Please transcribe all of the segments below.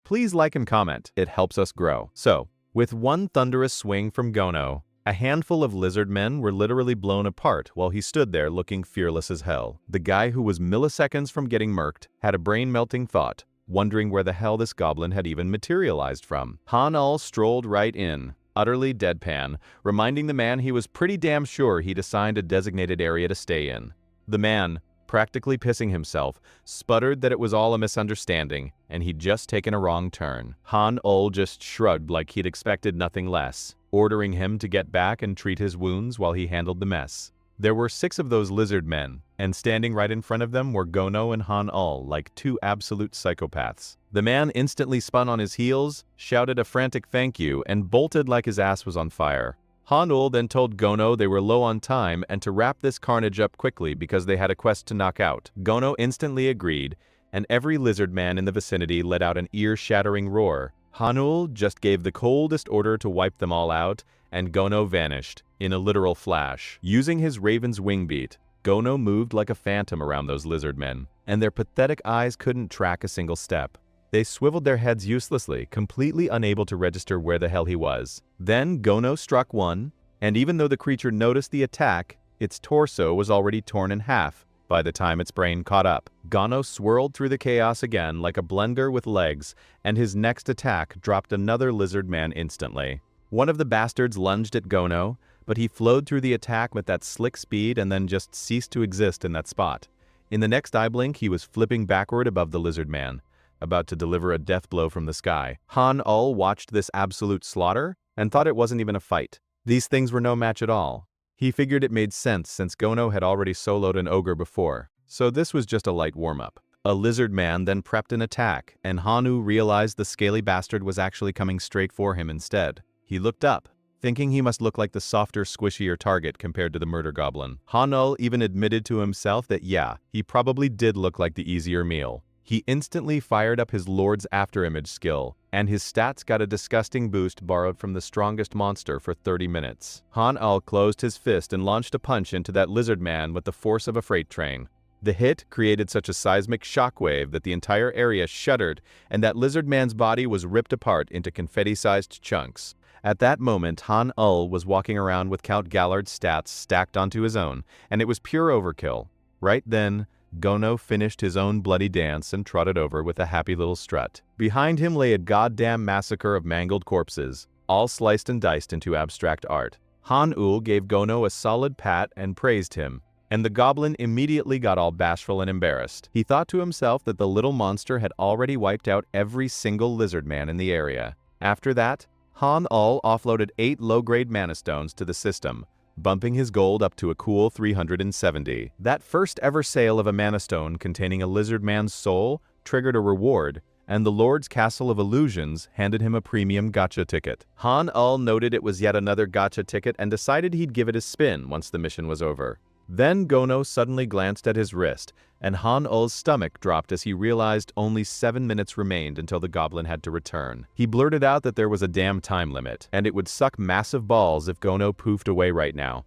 Please like and comment, it helps us grow. So, with one thunderous swing from Gono, a handful of lizard men were literally blown apart while he stood there looking fearless as hell. The guy who was milliseconds from getting murked had a brain-melting thought, wondering where the hell this goblin had even materialized from. Han-Ul strolled right in, utterly deadpan, reminding the man he was pretty damn sure he'd assigned a designated area to stay in. The man, practically pissing himself, sputtered that it was all a misunderstanding, and he'd just taken a wrong turn. Han-Ul just shrugged like he'd expected nothing less, ordering him to get back and treat his wounds while he handled the mess. There were 6 of those lizard men, and standing right in front of them were Gono and Han-Ul like 2 absolute psychopaths. The man instantly spun on his heels, shouted a frantic thank you, and bolted like his ass was on fire. Han-Ul then told Gono they were low on time and to wrap this carnage up quickly because they had a quest to knock out. Gono instantly agreed, and every lizard man in the vicinity let out an ear-shattering roar. Han-Ul just gave the coldest order to wipe them all out, and Gono vanished, in a literal flash. Using his raven's wing beat, Gono moved like a phantom around those lizard men, and their pathetic eyes couldn't track a single step. They swiveled their heads uselessly, completely unable to register where the hell he was. Then Gono struck one, and even though the creature noticed the attack, its torso was already torn in half by the time its brain caught up. Gono swirled through the chaos again like a blender with legs, and his next attack dropped another lizard man instantly. One of the bastards lunged at Gono, but he flowed through the attack with that slick speed and then just ceased to exist in that spot. In the next eye blink, he was flipping backward above the lizard man, about to deliver a death blow from the sky. Han-Ul watched this absolute slaughter and thought it wasn't even a fight. These things were no match at all. He figured it made sense since Gono had already soloed an ogre before, so this was just a light warm-up. A lizard man then prepped an attack, and Han-Ul realized the scaly bastard was actually coming straight for him instead. He looked up, thinking he must look like the softer, squishier target compared to the murder goblin. Han-Ul even admitted to himself that yeah, he probably did look like the easier meal. He instantly fired up his Lord's Afterimage skill, and his stats got a disgusting boost borrowed from the strongest monster for 30 minutes. Han-Ul closed his fist and launched a punch into that lizard man with the force of a freight train. The hit created such a seismic shockwave that the entire area shuddered, and that lizard man's body was ripped apart into confetti-sized chunks. At that moment, Han-Ul was walking around with Count Gallard's stats stacked onto his own, and it was pure overkill. Right then, Gono finished his own bloody dance and trotted over with a happy little strut. Behind him lay a goddamn massacre of mangled corpses, all sliced and diced into abstract art. Han-Ul gave Gono a solid pat and praised him, and the goblin immediately got all bashful and embarrassed. He thought to himself that the little monster had already wiped out every single lizard man in the area. After that, Han-Ul offloaded 8 low-grade mana stones to the system, bumping his gold up to a cool 370. That first ever sale of a mana stone containing a lizard man's soul triggered a reward, and the Lord's Castle of Illusions handed him a premium gacha ticket. Han-Ul noted it was yet another gacha ticket and decided he'd give it a spin once the mission was over. Then Gono suddenly glanced at his wrist, and Han-Ul's stomach dropped as he realized only 7 minutes remained until the goblin had to return. He blurted out that there was a damn time limit, and it would suck massive balls if Gono poofed away right now.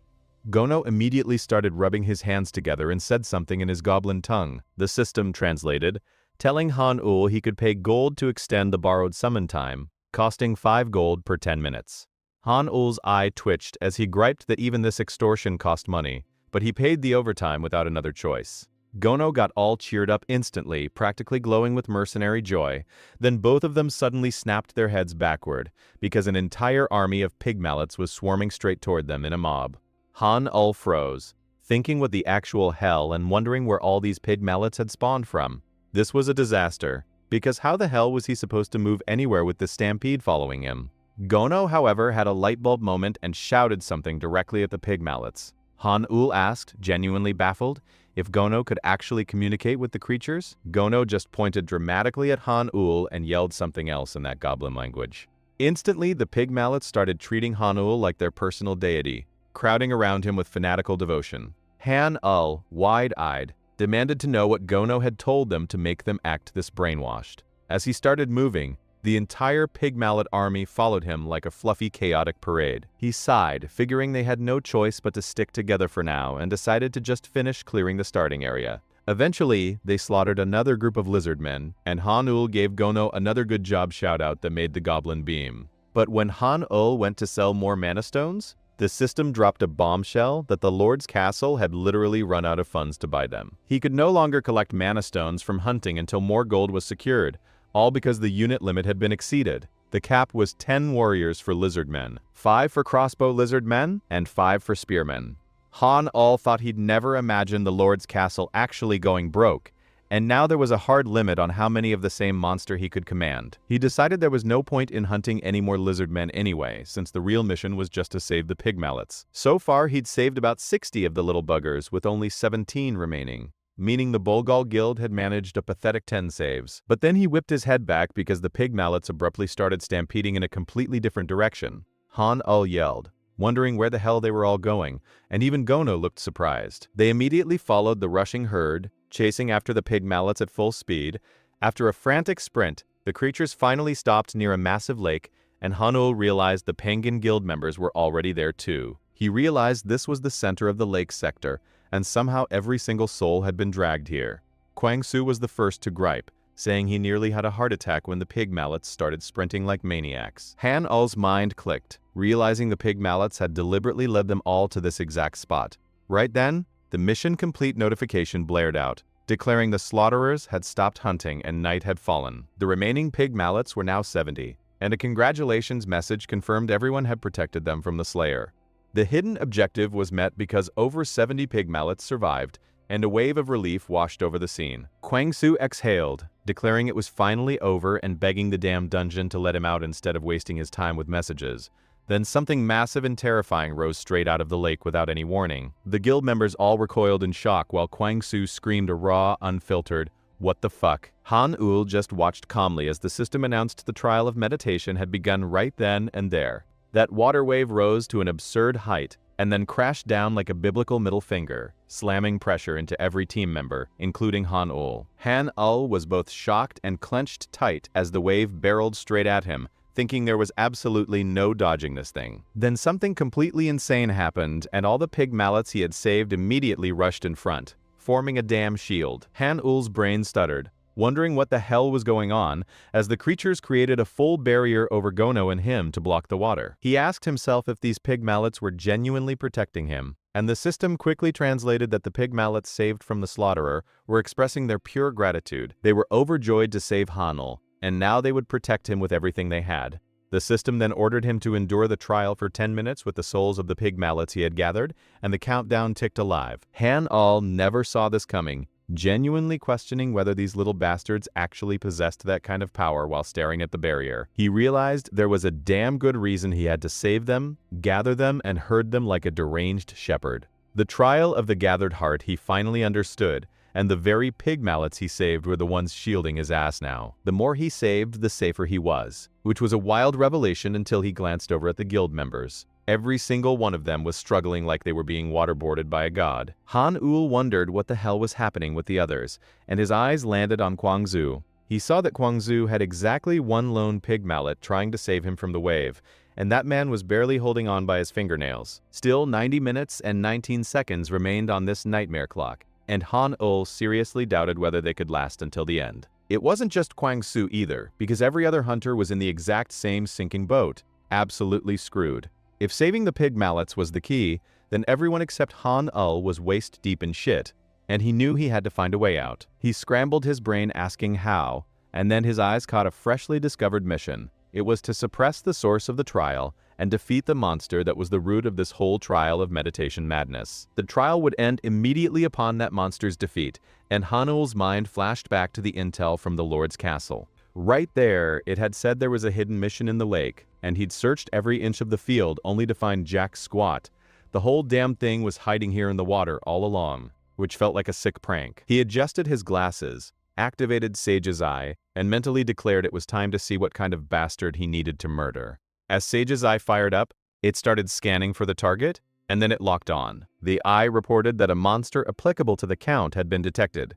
Gono immediately started rubbing his hands together and said something in his goblin tongue. The system translated, telling Han-Ul he could pay gold to extend the borrowed summon time, costing 5 gold per 10 minutes. Han-Ul's eye twitched as he griped that even this extortion cost money, but he paid the overtime without another choice. Gono got all cheered up instantly, practically glowing with mercenary joy. Then both of them suddenly snapped their heads backward, because an entire army of pig mallets was swarming straight toward them in a mob. Han-Ul froze, thinking what the actual hell and wondering where all these pig mallets had spawned from. This was a disaster, because how the hell was he supposed to move anywhere with the stampede following him? Gono, however, had a light bulb moment and shouted something directly at the pig mallets. Han-Ul asked, genuinely baffled, if Gono could actually communicate with the creatures. Gono just pointed dramatically at Han-Ul and yelled something else in that goblin language. Instantly, the pig mallets started treating Han-Ul like their personal deity, crowding around him with fanatical devotion. Han-Ul, wide-eyed, demanded to know what Gono had told them to make them act this brainwashed. As he started moving, the entire pig mallet army followed him like a fluffy, chaotic parade. He sighed, figuring they had no choice but to stick together for now, and decided to just finish clearing the starting area. Eventually, they slaughtered another group of lizard men, and Han-ul gave Gono another good job shoutout that made the goblin beam. But when Han-ul went to sell more mana stones, the system dropped a bombshell that the Lord's castle had literally run out of funds to buy them. He could no longer collect mana stones from hunting until more gold was secured, all because the unit limit had been exceeded. The cap was 10 warriors for lizard men, 5 for crossbow lizard men, and 5 for spearmen. Han-ul thought he'd never imagined the Lord's castle actually going broke, and now there was a hard limit on how many of the same monster he could command. He decided there was no point in hunting any more lizard men anyway, since the real mission was just to save the pig mallets. So far, he'd saved about 60 of the little buggers, with only 17 remaining, meaning the Bolgal Guild had managed a pathetic 10 saves. But then he whipped his head back because the pig mallets abruptly started stampeding in a completely different direction. Han-ul yelled, wondering where the hell they were all going, and even Gono looked surprised. They immediately followed the rushing herd, chasing after the pig mallets at full speed. After a frantic sprint, the creatures finally stopped near a massive lake, and Han-ul realized the Penguin Guild members were already there too. He realized this was the center of the lake sector, and somehow every single soul had been dragged here. Kwang Su was the first to gripe, saying he nearly had a heart attack when the pig mallets started sprinting like maniacs. Han-ul's mind clicked, realizing the pig mallets had deliberately led them all to this exact spot. Right then, the mission complete notification blared out, declaring the slaughterers had stopped hunting and night had fallen. The remaining pig mallets were now 70, and a congratulations message confirmed everyone had protected them from the slayer. The hidden objective was met because over 70 pig mallets survived, and a wave of relief washed over the scene. Kwang Su exhaled, declaring it was finally over and begging the damn dungeon to let him out instead of wasting his time with messages. Then something massive and terrifying rose straight out of the lake without any warning. The guild members all recoiled in shock while Kwang Su screamed a raw, unfiltered, "What the fuck?" Han-ul just watched calmly as the system announced the trial of meditation had begun right then and there. That water wave rose to an absurd height and then crashed down like a biblical middle finger, slamming pressure into every team member, including Han-ul. Han-ul was both shocked and clenched tight as the wave barreled straight at him, thinking there was absolutely no dodging this thing. Then something completely insane happened, and all the pig mallets he had saved immediately rushed in front, forming a damn shield. Han-ul's brain stuttered, wondering what the hell was going on, as the creatures created a full barrier over Gono and him to block the water. He asked himself if these pig mallets were genuinely protecting him, and the system quickly translated that the pig mallets saved from the slaughterer were expressing their pure gratitude. They were overjoyed to save Han-ul, and now they would protect him with everything they had. The system then ordered him to endure the trial for 10 minutes with the souls of the pig mallets he had gathered, and the countdown ticked alive. Han-ul never saw this coming, genuinely questioning whether these little bastards actually possessed that kind of power while staring at the barrier. He realized there was a damn good reason he had to save them, gather them, and herd them like a deranged shepherd. The trial of the gathered heart he finally understood, and the very pig mallets he saved were the ones shielding his ass now. The more he saved, the safer he was, which was a wild revelation until he glanced over at the guild members. Every single one of them was struggling like they were being waterboarded by a god. Han-ul wondered what the hell was happening with the others, and his eyes landed on Kwang Su. He saw that Kwang Su had exactly one lone pig mallet trying to save him from the wave, and that man was barely holding on by his fingernails. Still, 90 minutes and 19 seconds remained on this nightmare clock, and Han-ul seriously doubted whether they could last until the end. It wasn't just Kwang Su either, because every other hunter was in the exact same sinking boat, absolutely screwed. If saving the pig mallets was the key, then everyone except Han-ul was waist deep in shit, and he knew he had to find a way out. He scrambled his brain asking how, and then his eyes caught a freshly discovered mission. It was to suppress the source of the trial and defeat the monster that was the root of this whole trial of meditation madness. The trial would end immediately upon that monster's defeat, and Han-ul's mind flashed back to the intel from the Lord's castle. Right there, it had said there was a hidden mission in the lake, and he'd searched every inch of the field only to find jack squat. The whole damn thing was hiding here in the water all along, which felt like a sick prank. He adjusted his glasses, activated Sage's Eye, and mentally declared it was time to see what kind of bastard he needed to murder. As Sage's Eye fired up, it started scanning for the target, and then it locked on. The eye reported that a monster applicable to the count had been detected,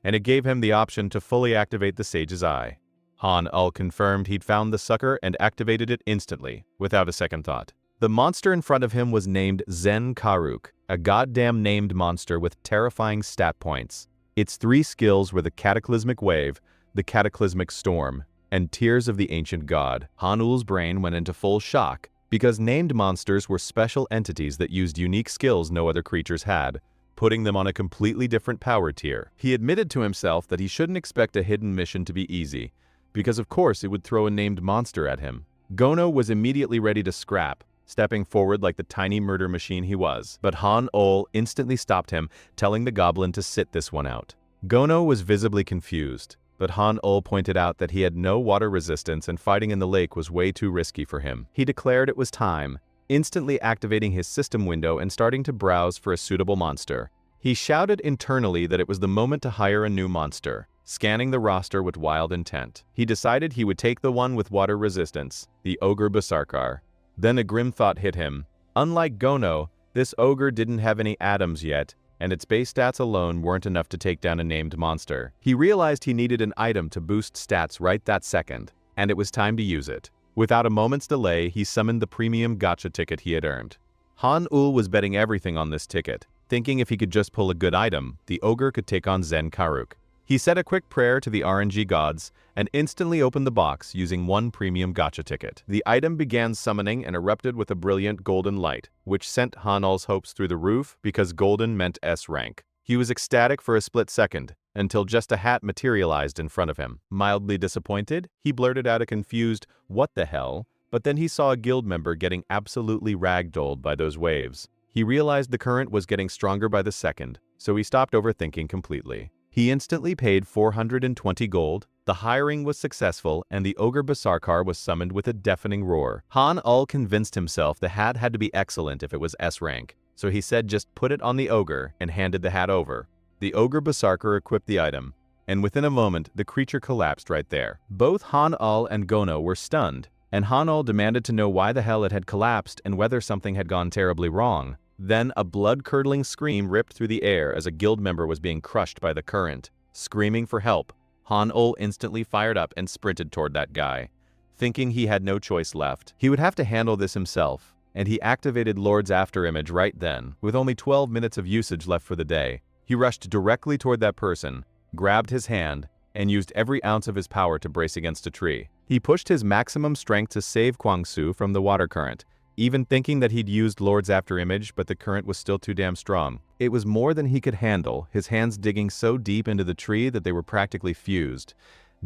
and it gave him the option to fully activate the Sage's Eye. Han-ul confirmed he'd found the sucker and activated it instantly, without a second thought. The monster in front of him was named Zen Karuk, a goddamn named monster with terrifying stat points. Its 3 skills were the Cataclysmic Wave, the Cataclysmic Storm, and Tears of the Ancient God. Han-Ul's brain went into full shock, because named monsters were special entities that used unique skills no other creatures had, putting them on a completely different power tier. He admitted to himself that he shouldn't expect a hidden mission to be easy, because of course it would throw a named monster at him. Gono was immediately ready to scrap, stepping forward like the tiny murder machine he was. But Han-Ul instantly stopped him, telling the goblin to sit this one out. Gono was visibly confused, but Han-Ul pointed out that he had no water resistance and fighting in the lake was way too risky for him. He declared it was time, instantly activating his system window and starting to browse for a suitable monster. He shouted internally that it was the moment to hire a new monster, scanning the roster with wild intent. He decided he would take the one with water resistance, the Ogre Basarkar. Then a grim thought hit him. Unlike Gono, this ogre didn't have any atoms yet, and its base stats alone weren't enough to take down a named monster. He realized he needed an item to boost stats right that second, and it was time to use it. Without a moment's delay, he summoned the premium gacha ticket he had earned. Han-Ul was betting everything on this ticket, thinking if he could just pull a good item, the ogre could take on Zen Karuk. He said a quick prayer to the RNG gods and instantly opened the box using 1 premium gacha ticket. The item began summoning and erupted with a brilliant golden light, which sent Han-Ul's hopes through the roof because golden meant S rank. He was ecstatic for a split second, until just a hat materialized in front of him. Mildly disappointed, he blurted out a confused, "What the hell?" But then he saw a guild member getting absolutely ragdolled by those waves. He realized the current was getting stronger by the second, so he stopped overthinking completely. He instantly paid 420 gold, the hiring was successful, and the Ogre Basarkar was summoned with a deafening roar. Han-Ul convinced himself the hat had to be excellent if it was S rank, so he said just put it on the ogre and handed the hat over. The Ogre Basarkar equipped the item, and within a moment the creature collapsed right there. Both Han-Ul and Gono were stunned, and Han-Ul demanded to know why the hell it had collapsed and whether something had gone terribly wrong. Then a blood-curdling scream ripped through the air as a guild member was being crushed by the current. Screaming for help, Han-Ul instantly fired up and sprinted toward that guy, thinking he had no choice left. He would have to handle this himself, and he activated Lord's Afterimage right then, with only 12 minutes of usage left for the day. He rushed directly toward that person, grabbed his hand, and used every ounce of his power to brace against a tree. He pushed his maximum strength to save Kwangsu from the water current, even thinking that he'd used Lord's Afterimage, but the current was still too damn strong. It was more than he could handle, his hands digging so deep into the tree that they were practically fused.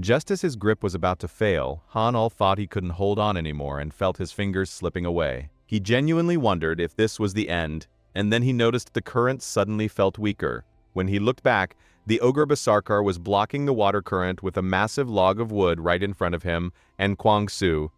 Just as his grip was about to fail, Han-Ul thought he couldn't hold on anymore and felt his fingers slipping away. He genuinely wondered if this was the end, and then he noticed the current suddenly felt weaker. When he looked back, the Ogre Basarkar was blocking the water current with a massive log of wood right in front of him, and Kwangsu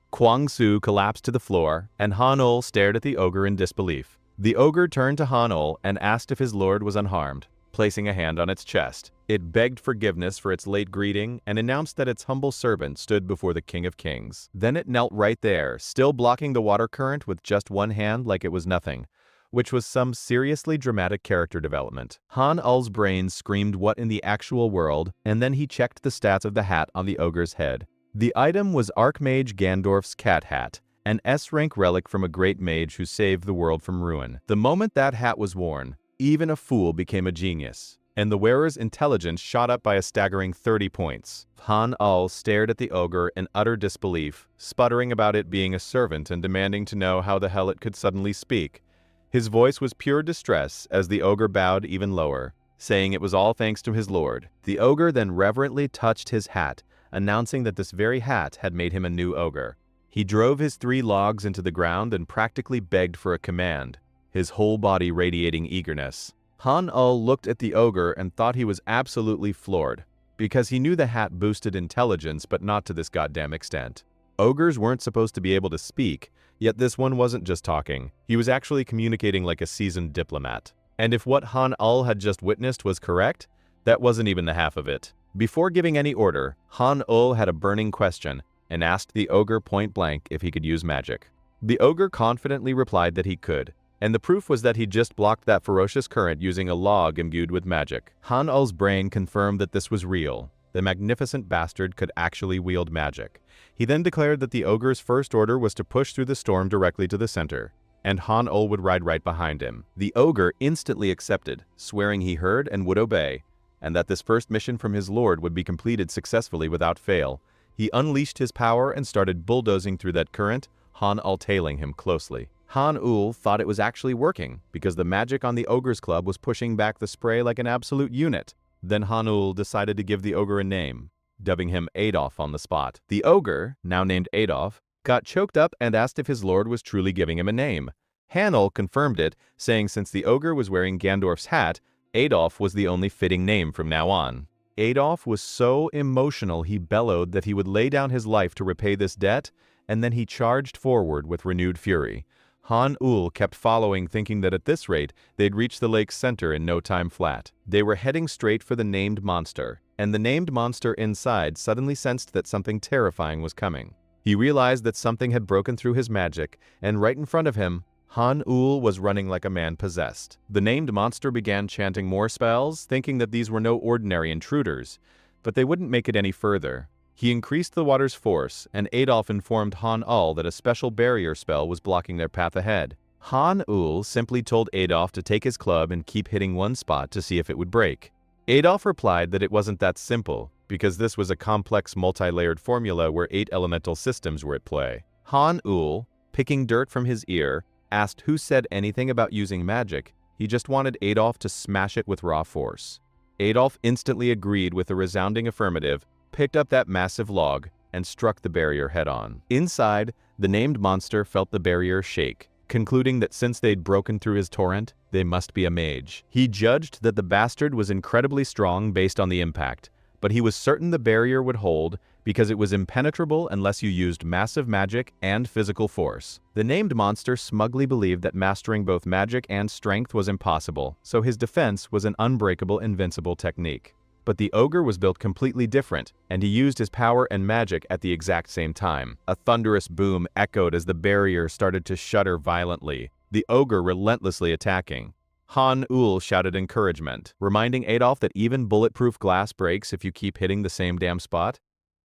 collapsed to the floor, and Han-Ul stared at the ogre in disbelief. The ogre turned to Han-Ul and asked if his lord was unharmed, placing a hand on its chest. It begged forgiveness for its late greeting and announced that its humble servant stood before the King of Kings. Then it knelt right there, still blocking the water current with just one hand like it was nothing, which was some seriously dramatic character development. Han-Ul's brain screamed what in the actual world, and then he checked the stats of the hat on the ogre's head. The item was Archmage Gandorf's cat hat, an S-rank relic from a great mage who saved the world from ruin. The moment that hat was worn, even a fool became a genius, and the wearer's intelligence shot up by a staggering 30 points. Han-Ul stared at the ogre in utter disbelief, sputtering about it being a servant and demanding to know how the hell it could suddenly speak. His voice was pure distress as the ogre bowed even lower, saying it was all thanks to his lord. The ogre then reverently touched his hat, announcing that this very hat had made him a new ogre. He drove his 3 logs into the ground and practically begged for a command, his whole body radiating eagerness. Han-Ul looked at the ogre and thought he was absolutely floored, because he knew the hat boosted intelligence but not to this goddamn extent. Ogres weren't supposed to be able to speak, yet this one wasn't just talking, he was actually communicating like a seasoned diplomat. And if what Han-Ul had just witnessed was correct, that wasn't even the half of it. Before giving any order, Han-Ul had a burning question and asked the ogre point blank if he could use magic. The ogre confidently replied that he could, and the proof was that he just blocked that ferocious current using a log imbued with magic. Han-Ul's brain confirmed that this was real. The magnificent bastard could actually wield magic. He then declared that the ogre's first order was to push through the storm directly to the center, and Han-Ul would ride right behind him. The ogre instantly accepted, swearing he heard and would obey, and that this first mission from his lord would be completed successfully without fail. He unleashed his power and started bulldozing through that current, Han-ul tailing him closely. Han-ul thought it was actually working, because the magic on the ogre's club was pushing back the spray like an absolute unit. Then Han-ul decided to give the ogre a name, dubbing him Adolf on the spot. The ogre, now named Adolf, got choked up and asked if his lord was truly giving him a name. Han-ul confirmed it, saying since the ogre was wearing Gandorf's hat, Adolf was the only fitting name from now on. Adolf was so emotional he bellowed that he would lay down his life to repay this debt, and then he charged forward with renewed fury. Han-ul kept following, thinking that at this rate, they'd reach the lake's center in no time flat. They were heading straight for the named monster, and the named monster inside suddenly sensed that something terrifying was coming. He realized that something had broken through his magic, and right in front of him, Han-ul was running like a man possessed. The named monster began chanting more spells, thinking that these were no ordinary intruders, but they wouldn't make it any further. He increased the water's force, and Adolf informed Han-ul that a special barrier spell was blocking their path ahead. Han-ul simply told Adolf to take his club and keep hitting one spot to see if it would break. Adolf replied that it wasn't that simple, because this was a complex multi-layered formula where 8 elemental systems were at play. Han-ul, picking dirt from his ear, asked who said anything about using magic. He just wanted Adolf to smash it with raw force. Adolf instantly agreed with a resounding affirmative, picked up that massive log, and struck the barrier head-on. Inside, the named monster felt the barrier shake, concluding that since they'd broken through his torrent, they must be a mage. He judged that the bastard was incredibly strong based on the impact, but he was certain the barrier would hold because it was impenetrable unless you used massive magic and physical force. The named monster smugly believed that mastering both magic and strength was impossible, so his defense was an unbreakable, invincible technique. But the ogre was built completely different, and he used his power and magic at the exact same time. A thunderous boom echoed as the barrier started to shudder violently, the ogre relentlessly attacking. Han-ul shouted encouragement, reminding Adolf that even bulletproof glass breaks if you keep hitting the same damn spot.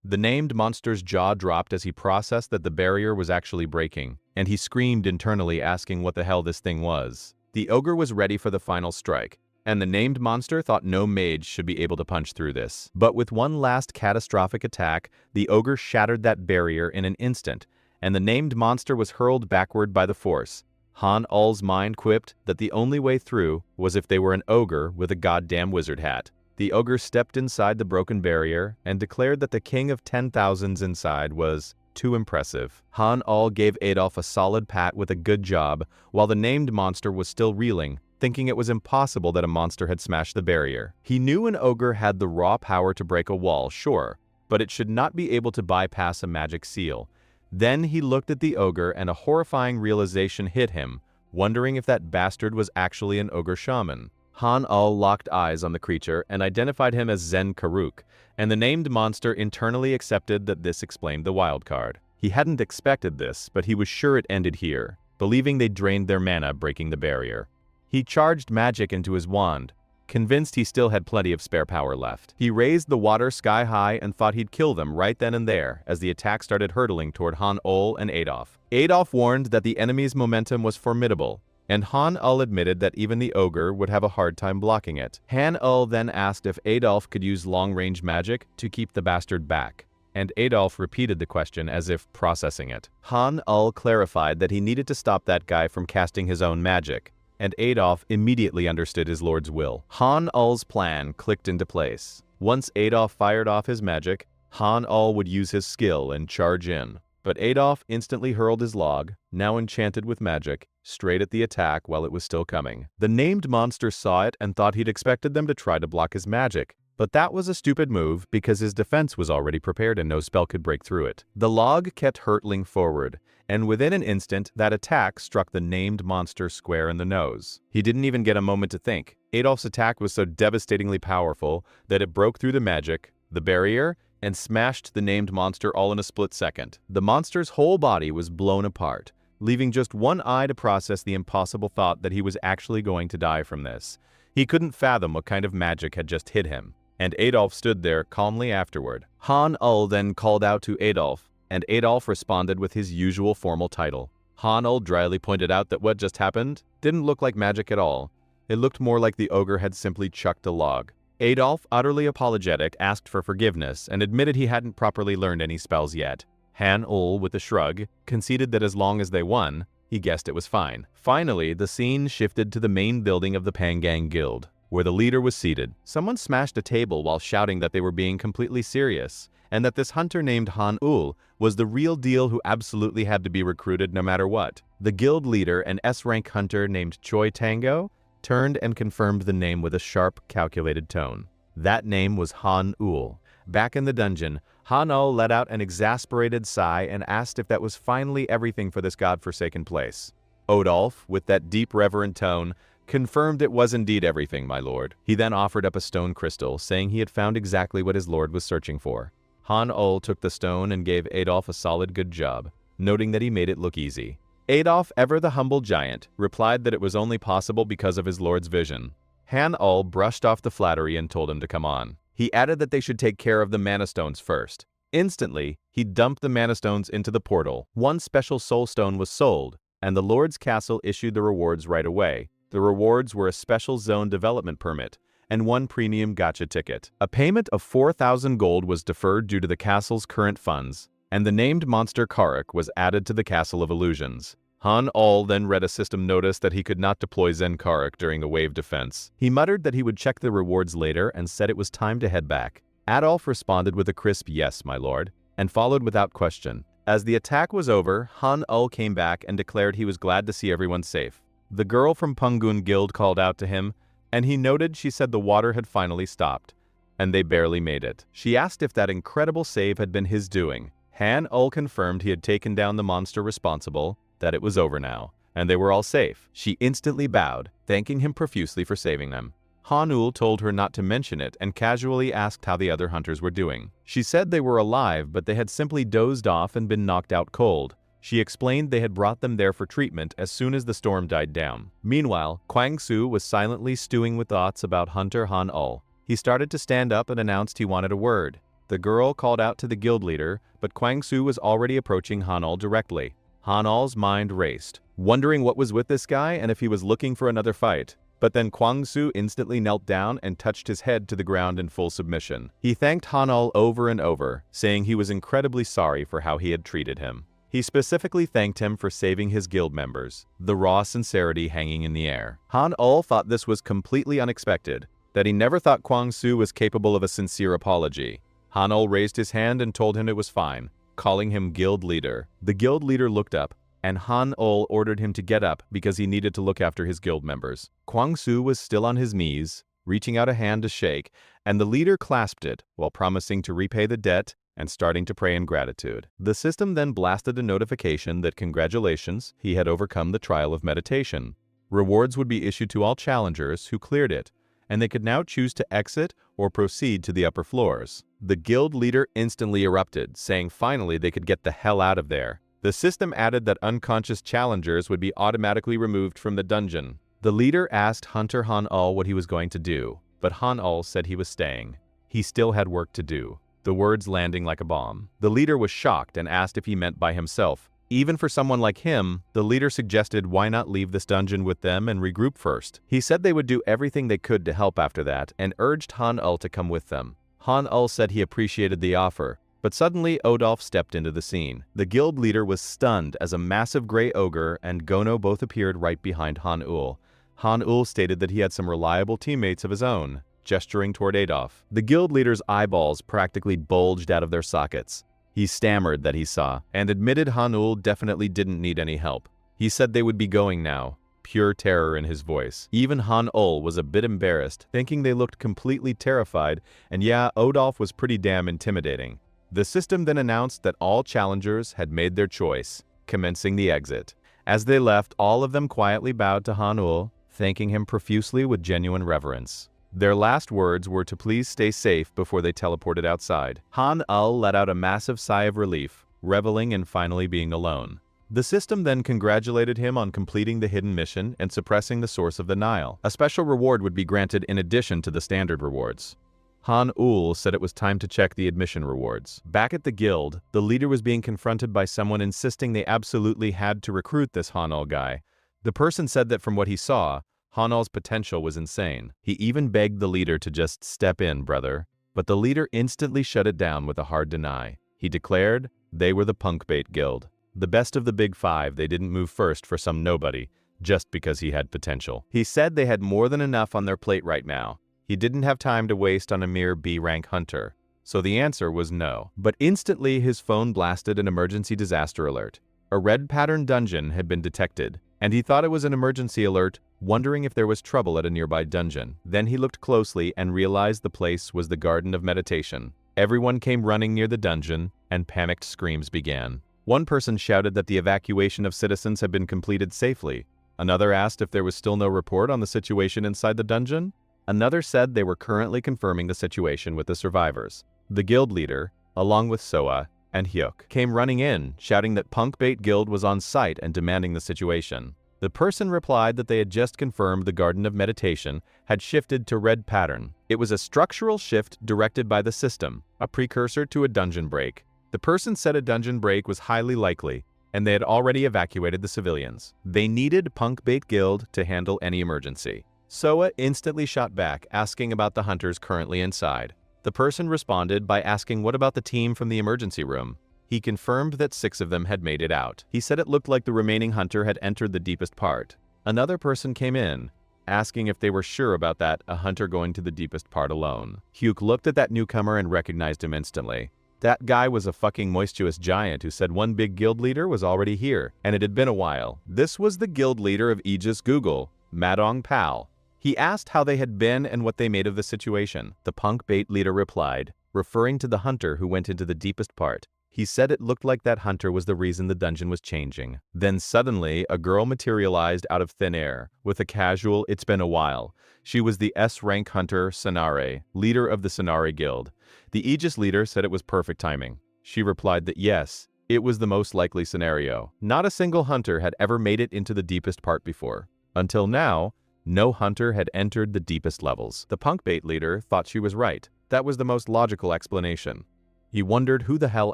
The named monster's jaw dropped as he processed that the barrier was actually breaking, and he screamed internally asking what the hell this thing was. The ogre was ready for the final strike, and the named monster thought no mage should be able to punch through this. But with one last catastrophic attack, the ogre shattered that barrier in an instant, and the named monster was hurled backward by the force. Han-ul's mind quipped that the only way through was if they were an ogre with a goddamn wizard hat. The ogre stepped inside the broken barrier and declared that the king of 10,000s inside was too impressive. Han-ul gave Adolf a solid pat with a good job, while the named monster was still reeling, thinking it was impossible that a monster had smashed the barrier. He knew an ogre had the raw power to break a wall, sure, but it should not be able to bypass a magic seal. Then he looked at the ogre and a horrifying realization hit him, wondering if that bastard was actually an ogre shaman. Han-ul locked eyes on the creature and identified him as Zen Karuk, and the named monster internally accepted that this explained the wild card. He hadn't expected this, but he was sure it ended here, believing they'd drained their mana breaking the barrier. He charged magic into his wand, convinced he still had plenty of spare power left. He raised the water sky high and thought he'd kill them right then and there as the attack started hurtling toward Han-ul and Adolf. Adolf warned that the enemy's momentum was formidable, and Han-ul admitted that even the ogre would have a hard time blocking it. Han-ul then asked if Adolf could use long-range magic to keep the bastard back, and Adolf repeated the question as if processing it. Han-ul clarified that he needed to stop that guy from casting his own magic, and Adolf immediately understood his lord's will. Han-ul's plan clicked into place. Once Adolf fired off his magic, Han-ul would use his skill and charge in. But Adolf instantly hurled his log, now enchanted with magic, straight at the attack while it was still coming. The named monster saw it and thought he'd expected them to try to block his magic. But that was a stupid move because his defense was already prepared and no spell could break through it. The log kept hurtling forward, and within an instant, that attack struck the named monster square in the nose. He didn't even get a moment to think. Adolf's attack was so devastatingly powerful that it broke through the magic, the barrier, and smashed the named monster all in a split second. The monster's whole body was blown apart, leaving just one eye to process the impossible thought that he was actually going to die from this. He couldn't fathom what kind of magic had just hit him, and Adolf stood there calmly afterward. Han-ul then called out to Adolf, and Adolf responded with his usual formal title. Han-ul dryly pointed out that what just happened didn't look like magic at all. It looked more like the ogre had simply chucked a log. Adolf, utterly apologetic, asked for forgiveness and admitted he hadn't properly learned any spells yet. Han-ul, with a shrug, conceded that as long as they won, he guessed it was fine. Finally, the scene shifted to the main building of the Pangang Guild, where the leader was seated. Someone smashed a table while shouting that they were being completely serious, and that this hunter named Han-ul was the real deal who absolutely had to be recruited no matter what. The guild leader, an S-rank hunter named Choi Tango, turned and confirmed the name with a sharp, calculated tone. That name was Han-ul. Back in the dungeon, Han-ul let out an exasperated sigh and asked if that was finally everything for this godforsaken place. Odolf, with that deep reverent tone, confirmed it was indeed everything, my lord. He then offered up a stone crystal, saying he had found exactly what his lord was searching for. Han-ul took the stone and gave Adolf a solid good job, noting that he made it look easy. Adolf, ever the humble giant, replied that it was only possible because of his lord's vision. Han-ul brushed off the flattery and told him to come on. He added that they should take care of the mana stones first. Instantly, he dumped the mana stones into the portal. One special soul stone was sold, and the Lord's Castle issued the rewards right away. The rewards were a special zone development permit and one premium gacha ticket. A payment of 4,000 gold was deferred due to the castle's current funds, and the named monster Karak was added to the Castle of Illusions. Han-ul then read a system notice that he could not deploy Zen Karak during a wave defense. He muttered that he would check the rewards later and said it was time to head back. Adolf responded with a crisp "yes, my lord," and followed without question. As the attack was over, Han-ul came back and declared he was glad to see everyone safe. The girl from Pungun Guild called out to him, and he noted she said the water had finally stopped, and they barely made it. She asked if that incredible save had been his doing. Han-ul confirmed he had taken down the monster responsible, that it was over now, and they were all safe. She instantly bowed, thanking him profusely for saving them. Han-ul told her not to mention it and casually asked how the other hunters were doing. She said they were alive, but they had simply dozed off and been knocked out cold. She explained they had brought them there for treatment as soon as the storm died down. Meanwhile, Kwang-su was silently stewing with thoughts about Hunter Han-ul. He started to stand up and announced he wanted a word. The girl called out to the guild leader, but Kwang-su was already approaching Han-ul directly. Han-ul's mind raced, wondering what was with this guy and if he was looking for another fight. But then Kwang-su instantly knelt down and touched his head to the ground in full submission. He thanked Han-ul over and over, saying he was incredibly sorry for how he had treated him. He specifically thanked him for saving his guild members, the raw sincerity hanging in the air. Han-ul thought this was completely unexpected, that he never thought Kwang-su was capable of a sincere apology. Han-ul raised his hand and told him it was fine, calling him guild leader. The guild leader looked up, and Han-ul ordered him to get up because he needed to look after his guild members. Kwang-su was still on his knees, reaching out a hand to shake, and the leader clasped it while promising to repay the debt and starting to pray in gratitude. The system then blasted a notification that congratulations, he had overcome the trial of meditation. Rewards would be issued to all challengers who cleared it, and they could now choose to exit or proceed to the upper floors. The guild leader instantly erupted, saying finally they could get the hell out of there. The system added that unconscious challengers would be automatically removed from the dungeon. The leader asked Hunter Han-ul what he was going to do, but Han-ul said he was staying. He still had work to do, the words landing like a bomb. The leader was shocked and asked if he meant by himself. Even for someone like him, the leader suggested why not leave this dungeon with them and regroup first. He said they would do everything they could to help after that and urged Han-ul to come with them. Han-ul said he appreciated the offer, but suddenly Odolf stepped into the scene. The guild leader was stunned as a massive gray ogre and Gono both appeared right behind Han-ul. Han-ul stated that he had some reliable teammates of his own, gesturing toward Adolf. The guild leader's eyeballs practically bulged out of their sockets. He stammered that he saw, and admitted Han-ul definitely didn't need any help. He said they would be going now, pure terror in his voice. Even Han-ul was a bit embarrassed, thinking they looked completely terrified, and yeah, Odolf was pretty damn intimidating. The system then announced that all challengers had made their choice, commencing the exit. As they left, all of them quietly bowed to Han-ul, thanking him profusely with genuine reverence. Their last words were to please stay safe before they teleported outside. Han-ul let out a massive sigh of relief, reveling in finally being alone. The system then congratulated him on completing the hidden mission and suppressing the source of the Nile. A special reward would be granted in addition to the standard rewards. Han-ul said it was time to check the admission rewards. Back at the guild, the leader was being confronted by someone insisting they absolutely had to recruit this Han-ul guy. The person said that from what he saw, Han-Ol's potential was insane. He even begged the leader to just step in, brother. But the leader instantly shut it down with a hard deny. He declared they were the punk bait guild. The best of the big five, they didn't move first for some nobody, just because he had potential. He said they had more than enough on their plate right now. He didn't have time to waste on a mere B-rank hunter. So the answer was no. But instantly his phone blasted an emergency disaster alert. A red pattern dungeon had been detected, and he thought it was an emergency alert, wondering if there was trouble at a nearby dungeon. Then he looked closely and realized the place was the Garden of Meditation. Everyone came running near the dungeon, and panicked screams began. One person shouted that the evacuation of citizens had been completed safely. Another asked if there was still no report on the situation inside the dungeon. Another said they were currently confirming the situation with the survivors. The guild leader, along with Soa and Hyuk, came running in, shouting that Punk Bait Guild was on site and demanding the situation. The person replied that they had just confirmed the Garden of Meditation had shifted to red pattern. It was a structural shift directed by the system, a precursor to a dungeon break. The person said a dungeon break was highly likely, and they had already evacuated the civilians. They needed Punk Bait Guild to handle any emergency. Soa instantly shot back, asking about the hunters currently inside. The person responded by asking what about the team from the emergency room. He confirmed that 6 of them had made it out. He said it looked like the remaining hunter had entered the deepest part. Another person came in, asking if they were sure about that, a hunter going to the deepest part alone. Hyuk looked at that newcomer and recognized him instantly. That guy was a fucking moistuous giant who said one big guild leader was already here, and it had been a while. This was the guild leader of Aegis Google, Madong Pal. He asked how they had been and what they made of the situation. The punk bait leader replied, referring to the hunter who went into the deepest part. He said it looked like that hunter was the reason the dungeon was changing. Then suddenly, a girl materialized out of thin air, with a casual, "It's been a while." She was the S-rank hunter, Sanare, leader of the Sanare Guild. The Aegis leader said it was perfect timing. She replied that yes, it was the most likely scenario. Not a single hunter had ever made it into the deepest part before. Until now, no hunter had entered the deepest levels. The punk bait leader thought she was right. That was the most logical explanation. He wondered who the hell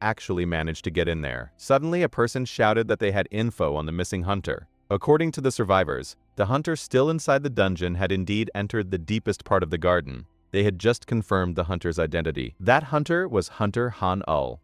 actually managed to get in there. Suddenly, a person shouted that they had info on the missing hunter. According to the survivors, the hunter still inside the dungeon had indeed entered the deepest part of the garden. They had just confirmed the hunter's identity. That hunter was Hunter Han-Ul.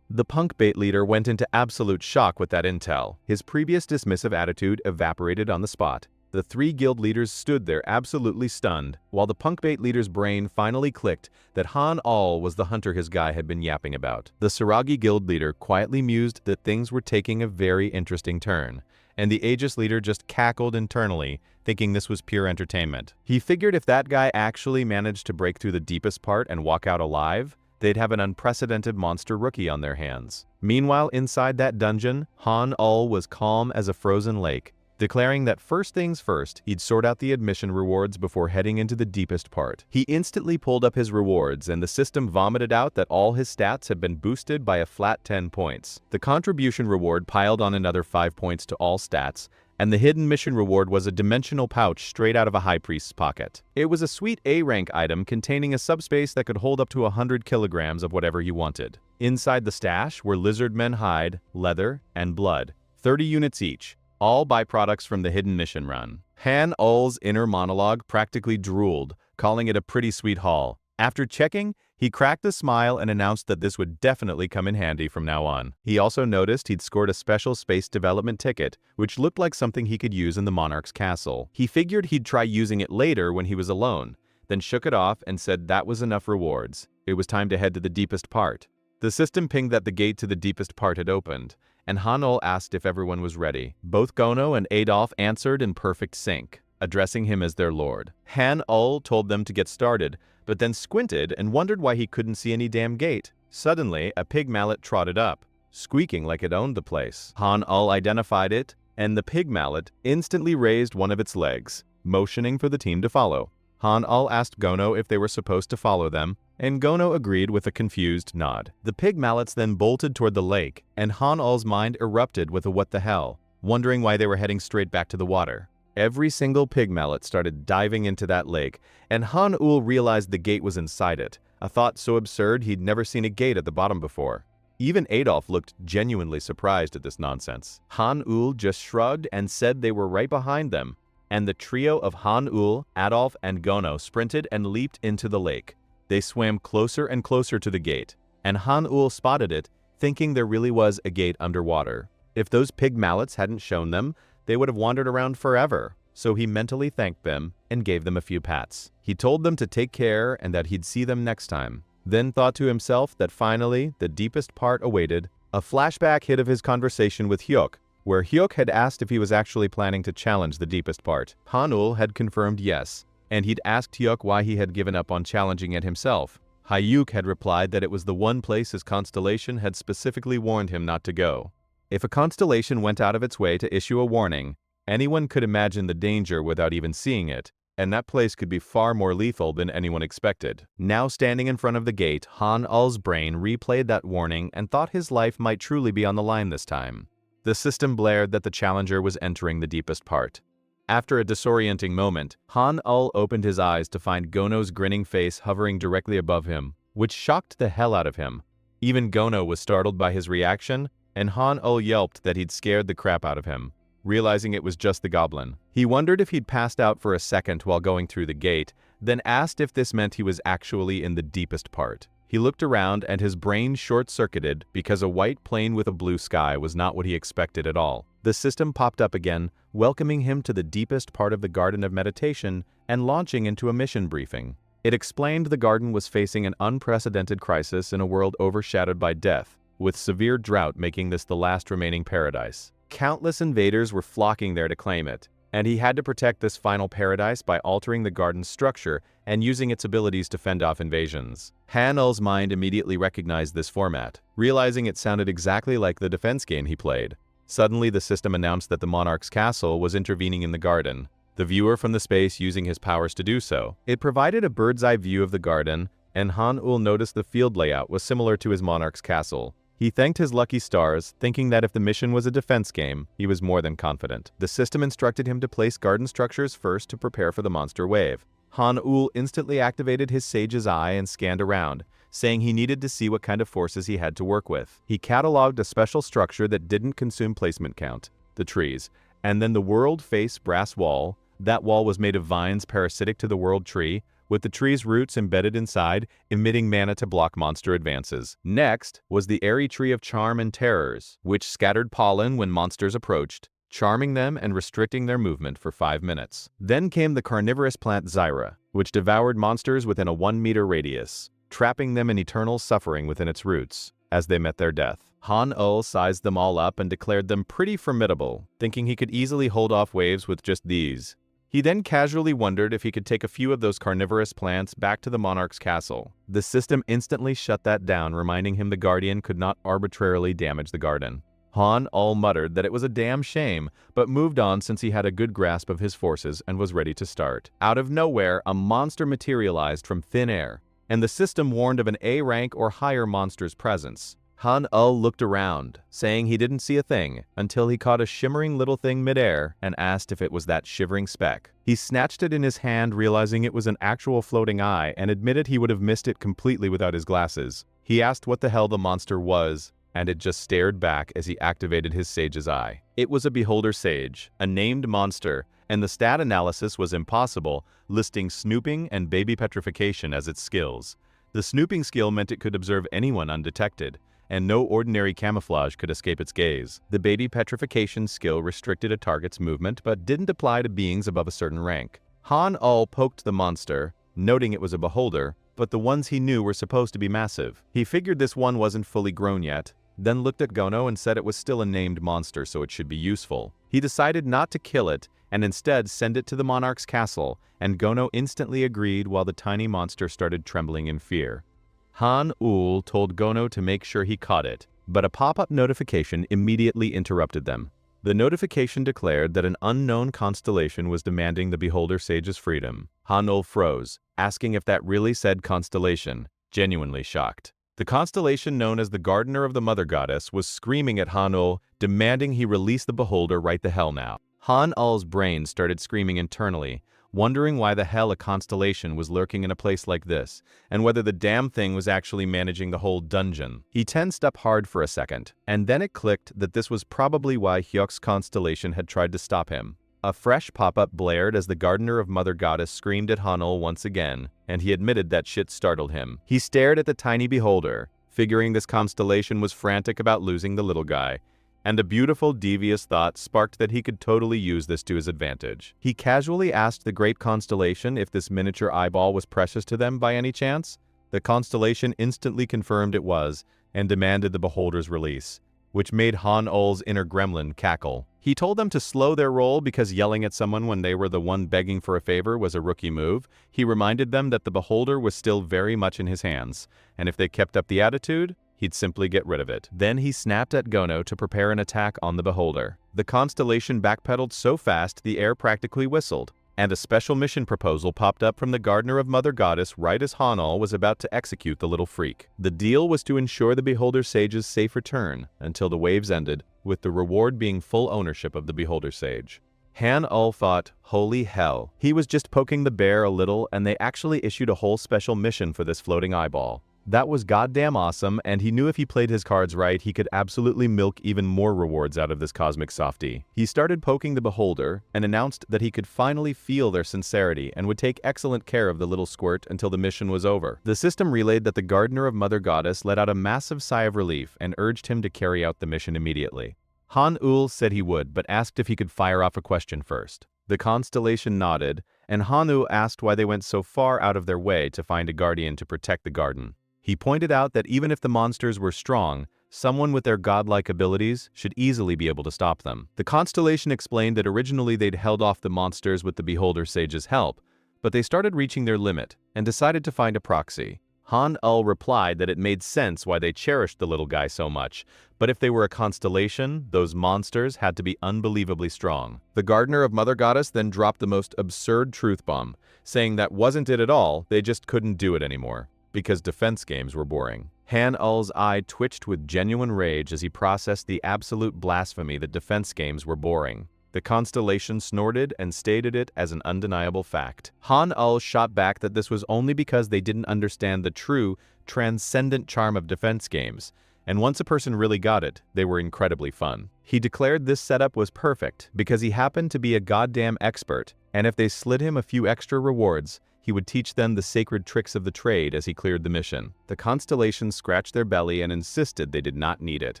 The punk bait leader went into absolute shock with that intel. His previous dismissive attitude evaporated on the spot. The 3 guild leaders stood there absolutely stunned, while the punk bait leader's brain finally clicked that Han-Ul was the hunter his guy had been yapping about. The Saragi guild leader quietly mused that things were taking a very interesting turn, and the Aegis leader just cackled internally, thinking this was pure entertainment. He figured if that guy actually managed to break through the deepest part and walk out alive, they'd have an unprecedented monster rookie on their hands. Meanwhile, inside that dungeon, Han-Ul was calm as a frozen lake, declaring that first things first, he'd sort out the admission rewards before heading into the deepest part. He instantly pulled up his rewards, and the system vomited out that all his stats had been boosted by a flat 10 points. The contribution reward piled on another 5 points to all stats, and the hidden mission reward was a dimensional pouch straight out of a high priest's pocket. It was a sweet A-rank item containing a subspace that could hold up to 100 kilograms of whatever you wanted. Inside the stash were lizardmen hide, leather, and blood, 30 units each. All byproducts from the hidden mission run. Han-Ul's inner monologue practically drooled, calling it a pretty sweet haul. After checking, he cracked a smile and announced that this would definitely come in handy from now on. He also noticed he'd scored a special space development ticket, which looked like something he could use in the monarch's castle. He figured he'd try using it later when he was alone, then shook it off and said that was enough rewards. It was time to head to the deepest part. The system pinged that the gate to the deepest part had opened, and Han-Ul asked if everyone was ready. Both Gono and Adolf answered in perfect sync, addressing him as their lord. Han-Ul told them to get started, but then squinted and wondered why he couldn't see any damn gate. Suddenly, a pig mallet trotted up, squeaking like it owned the place. Han-Ul identified it, and the pig mallet instantly raised one of its legs, motioning for the team to follow. Han-Ul asked Gono if they were supposed to follow them, and Gono agreed with a confused nod. The pig mallets then bolted toward the lake, and Han-Ul's mind erupted with a what the hell, wondering why they were heading straight back to the water. Every single pig mallet started diving into that lake, and Han-Ul realized the gate was inside it, a thought so absurd he'd never seen a gate at the bottom before. Even Adolf looked genuinely surprised at this nonsense. Han-Ul just shrugged and said they were right behind them, and the trio of Han-ul, Adolf, and Gono sprinted and leaped into the lake. They swam closer and closer to the gate, and Han-ul spotted it, thinking there really was a gate underwater. If those pig mallets hadn't shown them, they would have wandered around forever, so he mentally thanked them and gave them a few pats. He told them to take care and that he'd see them next time, then thought to himself that finally the deepest part awaited. A flashback hit of his conversation with Hyuk, where Hyuk had asked if he was actually planning to challenge the deepest part. Han-ul had confirmed yes, and he'd asked Hyuk why he had given up on challenging it himself. Hyuk had replied that it was the one place his constellation had specifically warned him not to go. If a constellation went out of its way to issue a warning, anyone could imagine the danger without even seeing it, and that place could be far more lethal than anyone expected. Now standing in front of the gate, Han-ul's brain replayed that warning and thought his life might truly be on the line this time. The system blared that the challenger was entering the deepest part. After a disorienting moment, Han-ul opened his eyes to find Gono's grinning face hovering directly above him, which shocked the hell out of him. Even Gono was startled by his reaction, and Han-ul yelped that he'd scared the crap out of him, realizing it was just the goblin. He wondered if he'd passed out for a second while going through the gate, then asked if this meant he was actually in the deepest part. He looked around and his brain short-circuited because a white plain with a blue sky was not what he expected at all. The system popped up again, welcoming him to the deepest part of the Garden of Meditation and launching into a mission briefing. It explained the garden was facing an unprecedented crisis in a world overshadowed by death, with severe drought making this the last remaining paradise. Countless invaders were flocking there to claim it, and he had to protect this final paradise by altering the garden's structure and using its abilities to fend off invasions. Han-ul's mind immediately recognized this format, realizing it sounded exactly like the defense game he played. Suddenly, the system announced that the monarch's castle was intervening in the garden, the viewer from the space using his powers to do so. It provided a bird's-eye view of the garden, and Han-ul noticed the field layout was similar to his monarch's castle. He thanked his lucky stars, thinking that if the mission was a defense game, he was more than confident. The system instructed him to place garden structures first to prepare for the monster wave. Han-ul instantly activated his sage's eye and scanned around, saying he needed to see what kind of forces he had to work with. He cataloged a special structure that didn't consume placement count, the trees, and then the world face brass wall. That wall was made of vines parasitic to the world tree, with the tree's roots embedded inside, emitting mana to block monster advances. Next was the airy tree of charm and terrors, which scattered pollen when monsters approached, charming them and restricting their movement for 5 minutes. Then came the carnivorous plant Zyra, which devoured monsters within a 1-meter radius, trapping them in eternal suffering within its roots as they met their death. Han-ul sized them all up and declared them pretty formidable, thinking he could easily hold off waves with just these. He then casually wondered if he could take a few of those carnivorous plants back to the monarch's castle. The system instantly shut that down, reminding him the guardian could not arbitrarily damage the garden. Han-ul muttered that it was a damn shame, but moved on since he had a good grasp of his forces and was ready to start. Out of nowhere, a monster materialized from thin air, and the system warned of an A-rank or higher monster's presence. Han-ul looked around, saying he didn't see a thing, until he caught a shimmering little thing midair and asked if it was that shivering speck. He snatched it in his hand, realizing it was an actual floating eye, and admitted he would have missed it completely without his glasses. He asked what the hell the monster was, and it just stared back as he activated his sage's eye. It was a beholder sage, a named monster, and the stat analysis was impossible, listing snooping and baby petrification as its skills. The snooping skill meant it could observe anyone undetected, and no ordinary camouflage could escape its gaze. The baby petrification skill restricted a target's movement but didn't apply to beings above a certain rank. Han-ul poked the monster, noting it was a beholder, but the ones he knew were supposed to be massive. He figured this one wasn't fully grown yet, then looked at Gono and said it was still a named monster, so it should be useful. He decided not to kill it and instead send it to the monarch's castle, and Gono instantly agreed while the tiny monster started trembling in fear. Han-ul told Gono to make sure he caught it, but a pop-up notification immediately interrupted them. The notification declared that an unknown constellation was demanding the beholder sage's freedom. Han-ul froze, asking if that really said constellation, genuinely shocked. The constellation known as the Gardener of the Mother Goddess was screaming at Han-ul, demanding he release the beholder right the hell now. Han-ul's brain started screaming internally, wondering why the hell a constellation was lurking in a place like this, and whether the damn thing was actually managing the whole dungeon. He tensed up hard for a second, and then it clicked that this was probably why Hyuk's constellation had tried to stop him. A fresh pop-up blared as the gardener of Mother Goddess screamed at Han-ul once again, and he admitted that shit startled him. He stared at the tiny beholder, figuring this constellation was frantic about losing the little guy, and a beautiful, devious thought sparked that he could totally use this to his advantage. He casually asked the great constellation if this miniature eyeball was precious to them by any chance. The constellation instantly confirmed it was, and demanded the beholder's release, which made Han-ul's inner gremlin cackle. He told them to slow their roll because yelling at someone when they were the one begging for a favor was a rookie move. He reminded them that the beholder was still very much in his hands, and if they kept up the attitude, he'd simply get rid of it. Then he snapped at Gono to prepare an attack on the beholder. The constellation backpedaled so fast the air practically whistled, and a special mission proposal popped up from the gardener of Mother Goddess right as Han-ul was about to execute the little freak. The deal was to ensure the Beholder Sage's safe return until the waves ended, with the reward being full ownership of the Beholder Sage. Han-ul thought, holy hell, he was just poking the bear a little and they actually issued a whole special mission for this floating eyeball. That was goddamn awesome, and he knew if he played his cards right, he could absolutely milk even more rewards out of this cosmic softie. He started poking the beholder and announced that he could finally feel their sincerity and would take excellent care of the little squirt until the mission was over. The system relayed that the gardener of Mother Goddess let out a massive sigh of relief and urged him to carry out the mission immediately. Han-ul said he would, but asked if he could fire off a question first. The constellation nodded, and Han-ul asked why they went so far out of their way to find a guardian to protect the garden. He pointed out that even if the monsters were strong, someone with their godlike abilities should easily be able to stop them. The constellation explained that originally they'd held off the monsters with the Beholder Sage's help, but they started reaching their limit and decided to find a proxy. Han-ul replied that it made sense why they cherished the little guy so much, but if they were a constellation, those monsters had to be unbelievably strong. The gardener of Mother Goddess then dropped the most absurd truth bomb, saying that wasn't it at all, they just couldn't do it anymore, because defense games were boring. Han-ul's eye twitched with genuine rage as he processed the absolute blasphemy that defense games were boring. The constellation snorted and stated it as an undeniable fact. Han-ul shot back that this was only because they didn't understand the true, transcendent charm of defense games, and once a person really got it, they were incredibly fun. He declared this setup was perfect because he happened to be a goddamn expert, and if they slid him a few extra rewards, he would teach them the sacred tricks of the trade as he cleared the mission. The constellation scratched their belly and insisted they did not need it.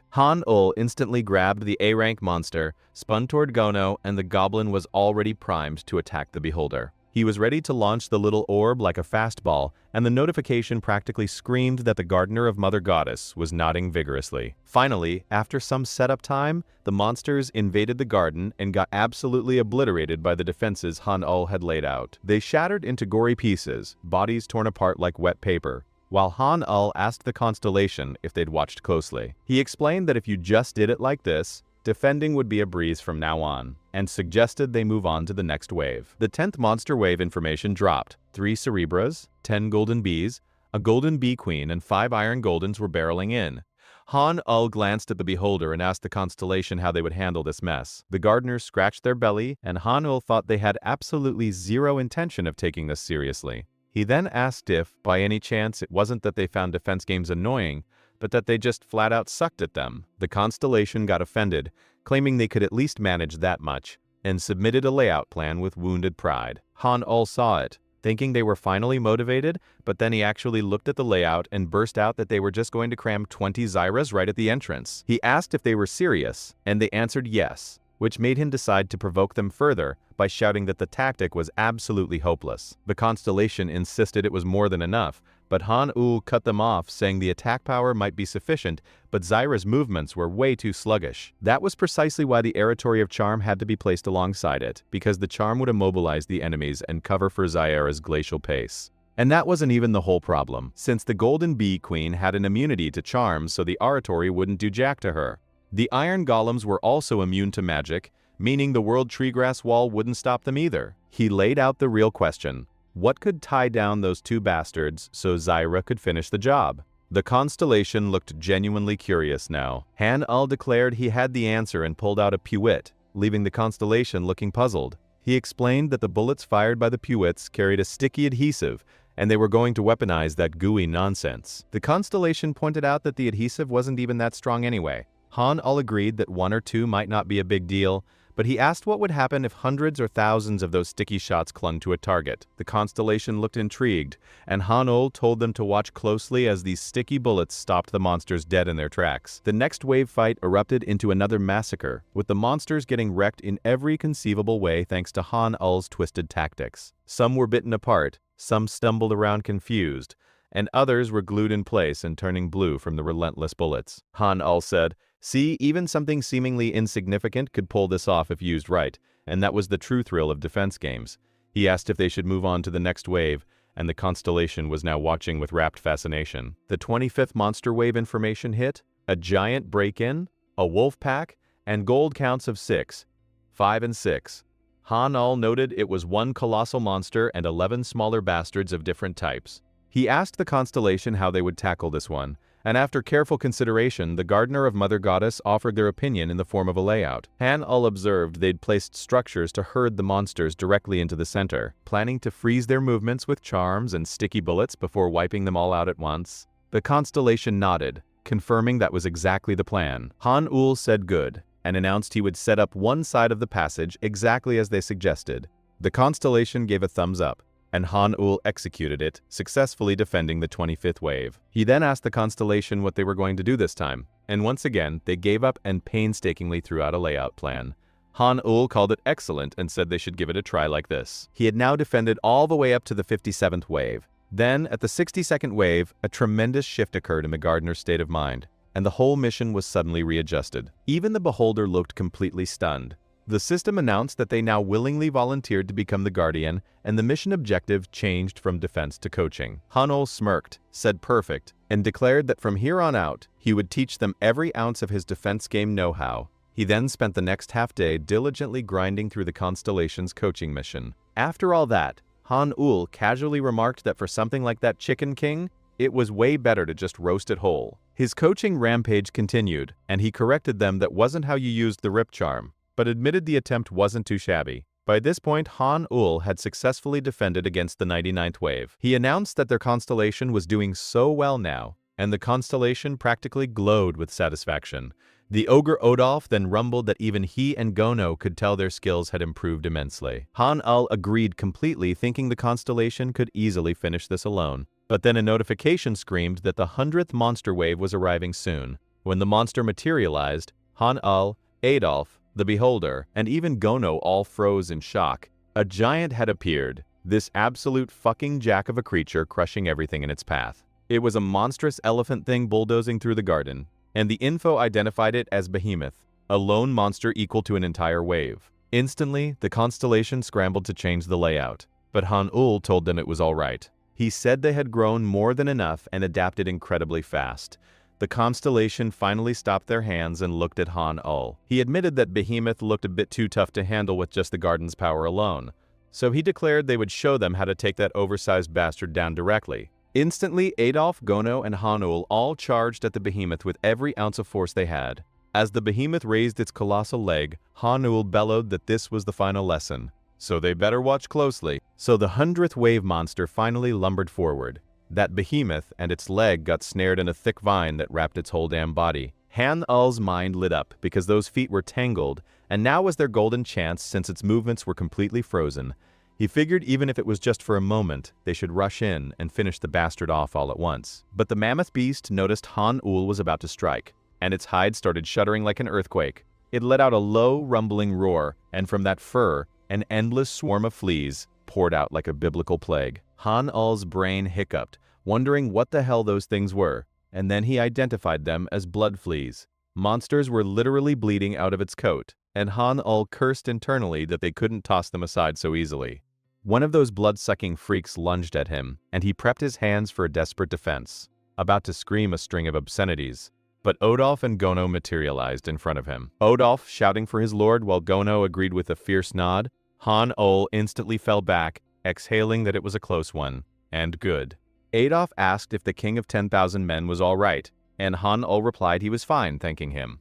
Han-ul instantly grabbed the A-rank monster, spun toward Gono, and the goblin was already primed to attack the beholder. He was ready to launch the little orb like a fastball, and the notification practically screamed that the gardener of Mother Goddess was nodding vigorously. Finally, after some setup time, the monsters invaded the garden and got absolutely obliterated by the defenses Han-ul had laid out. They shattered into gory pieces, bodies torn apart like wet paper, while Han-ul asked the constellation if they'd watched closely. He explained that if you just did it like this, defending would be a breeze from now on, and suggested they move on to the next wave. The 10th monster wave information dropped. 3 Cerebras, 10 golden bees, a golden bee queen, and 5 iron goldens were barreling in. Han-ul glanced at the beholder and asked the constellation how they would handle this mess. The gardeners scratched their belly, and Han-ul thought they had absolutely zero intention of taking this seriously. He then asked if, by any chance, it wasn't that they found defense games annoying, but that they just flat out sucked at them. The constellation got offended, claiming they could at least manage that much, and submitted a layout plan with wounded pride. Han-ul saw it, thinking they were finally motivated, but then he actually looked at the layout and burst out that they were just going to cram 20 Zyras right at the entrance. He asked if they were serious, and they answered yes, which made him decide to provoke them further by shouting that the tactic was absolutely hopeless. The constellation insisted it was more than enough, but Han-ul cut them off, saying the attack power might be sufficient, but Zyra's movements were way too sluggish. That was precisely why the Oratory of Charm had to be placed alongside it, because the charm would immobilize the enemies and cover for Zyra's glacial pace. And that wasn't even the whole problem, since the Golden Bee Queen had an immunity to charms, so the Oratory wouldn't do jack to her. The Iron Golems were also immune to magic, meaning the World Treegrass Wall wouldn't stop them either. He laid out the real question. What could tie down those 2 bastards so Zyra could finish the job? The constellation looked genuinely curious now. Han-ul declared he had the answer and pulled out a pewit, leaving the constellation looking puzzled. He explained that the bullets fired by the pewits carried a sticky adhesive, and they were going to weaponize that gooey nonsense. The constellation pointed out that the adhesive wasn't even that strong anyway. Han-ul agreed that 1 or 2 might not be a big deal, but he asked what would happen if hundreds or thousands of those sticky shots clung to a target. The constellation looked intrigued, and Han-ul told them to watch closely as these sticky bullets stopped the monsters dead in their tracks. The next wave fight erupted into another massacre, with the monsters getting wrecked in every conceivable way thanks to Han-ul's twisted tactics. Some were bitten apart, some stumbled around confused, and others were glued in place and turning blue from the relentless bullets. Han-ul said, "See, even something seemingly insignificant could pull this off if used right, and that was the true thrill of defense games." He asked if they should move on to the next wave, and the constellation was now watching with rapt fascination. The 25th monster wave information hit, a giant break-in, a wolf pack, and gold counts of 6, 5 and 6. Han-ul noted it was one colossal monster and 11 smaller bastards of different types. He asked the constellation how they would tackle this one, and after careful consideration, the Gardener of Mother Goddess offered their opinion in the form of a layout. Han-ul observed they'd placed structures to herd the monsters directly into the center, planning to freeze their movements with charms and sticky bullets before wiping them all out at once. The constellation nodded, confirming that was exactly the plan. Han-ul said good, and announced he would set up one side of the passage exactly as they suggested. The constellation gave a thumbs up, and Han-ul executed it, successfully defending the 25th wave. He then asked the constellation what they were going to do this time, and once again, they gave up and painstakingly threw out a layout plan. Han-ul called it excellent and said they should give it a try like this. He had now defended all the way up to the 57th wave. Then, at the 62nd wave, a tremendous shift occurred in the gardener's state of mind, and the whole mission was suddenly readjusted. Even the beholder looked completely stunned. The system announced that they now willingly volunteered to become the Guardian, and the mission objective changed from defense to coaching. Han-ul smirked, said perfect, and declared that from here on out, he would teach them every ounce of his defense game know-how. He then spent the next half-day diligently grinding through the constellation's coaching mission. After all that, Han-ul casually remarked that for something like that Chicken King, it was way better to just roast it whole. His coaching rampage continued, and he corrected them that wasn't how you used the rip charm, but admitted the attempt wasn't too shabby. By this point, Han-ul had successfully defended against the 99th wave. He announced that their constellation was doing so well now, and the constellation practically glowed with satisfaction. The ogre Odolf then rumbled that even he and Gono could tell their skills had improved immensely. Han-ul agreed completely, thinking the constellation could easily finish this alone. But then a notification screamed that the 100th monster wave was arriving soon. When the monster materialized, Han-ul, Adolf, the Beholder, and even Gono all froze in shock. A giant had appeared, this absolute fucking jack of a creature crushing everything in its path. It was a monstrous elephant thing bulldozing through the garden, and the info identified it as Behemoth, a lone monster equal to an entire wave. Instantly, the constellation scrambled to change the layout, but Han-ul told them it was all right. He said they had grown more than enough and adapted incredibly fast. The constellation finally stopped their hands and looked at Han-ul. He admitted that Behemoth looked a bit too tough to handle with just the garden's power alone, so he declared they would show them how to take that oversized bastard down directly. Instantly, Adolf, Gono, and Han-ul all charged at the Behemoth with every ounce of force they had. As the Behemoth raised its colossal leg, Han-ul bellowed that this was the final lesson. So they better watch closely. So the 100th wave monster finally lumbered forward. That Behemoth and its leg got snared in a thick vine that wrapped its whole damn body. Han-ul's mind lit up because those feet were tangled, and now was their golden chance since its movements were completely frozen. He figured even if it was just for a moment, they should rush in and finish the bastard off all at once. But the mammoth beast noticed Han-ul was about to strike, and its hide started shuddering like an earthquake. It let out a low, rumbling roar, and from that fur, an endless swarm of fleas poured out like a biblical plague. Han-ul's brain hiccuped, wondering what the hell those things were, and then he identified them as blood fleas. Monsters were literally bleeding out of its coat, and Han-ul cursed internally that they couldn't toss them aside so easily. One of those blood-sucking freaks lunged at him, and he prepped his hands for a desperate defense, about to scream a string of obscenities. But Odolf and Gono materialized in front of him. Odolf shouting for his lord while Gono agreed with a fierce nod. Han-ul instantly fell back, exhaling that it was a close one, and good. Adolf asked if the king of 10,000 men was all right, and Han-ul replied he was fine, thanking him.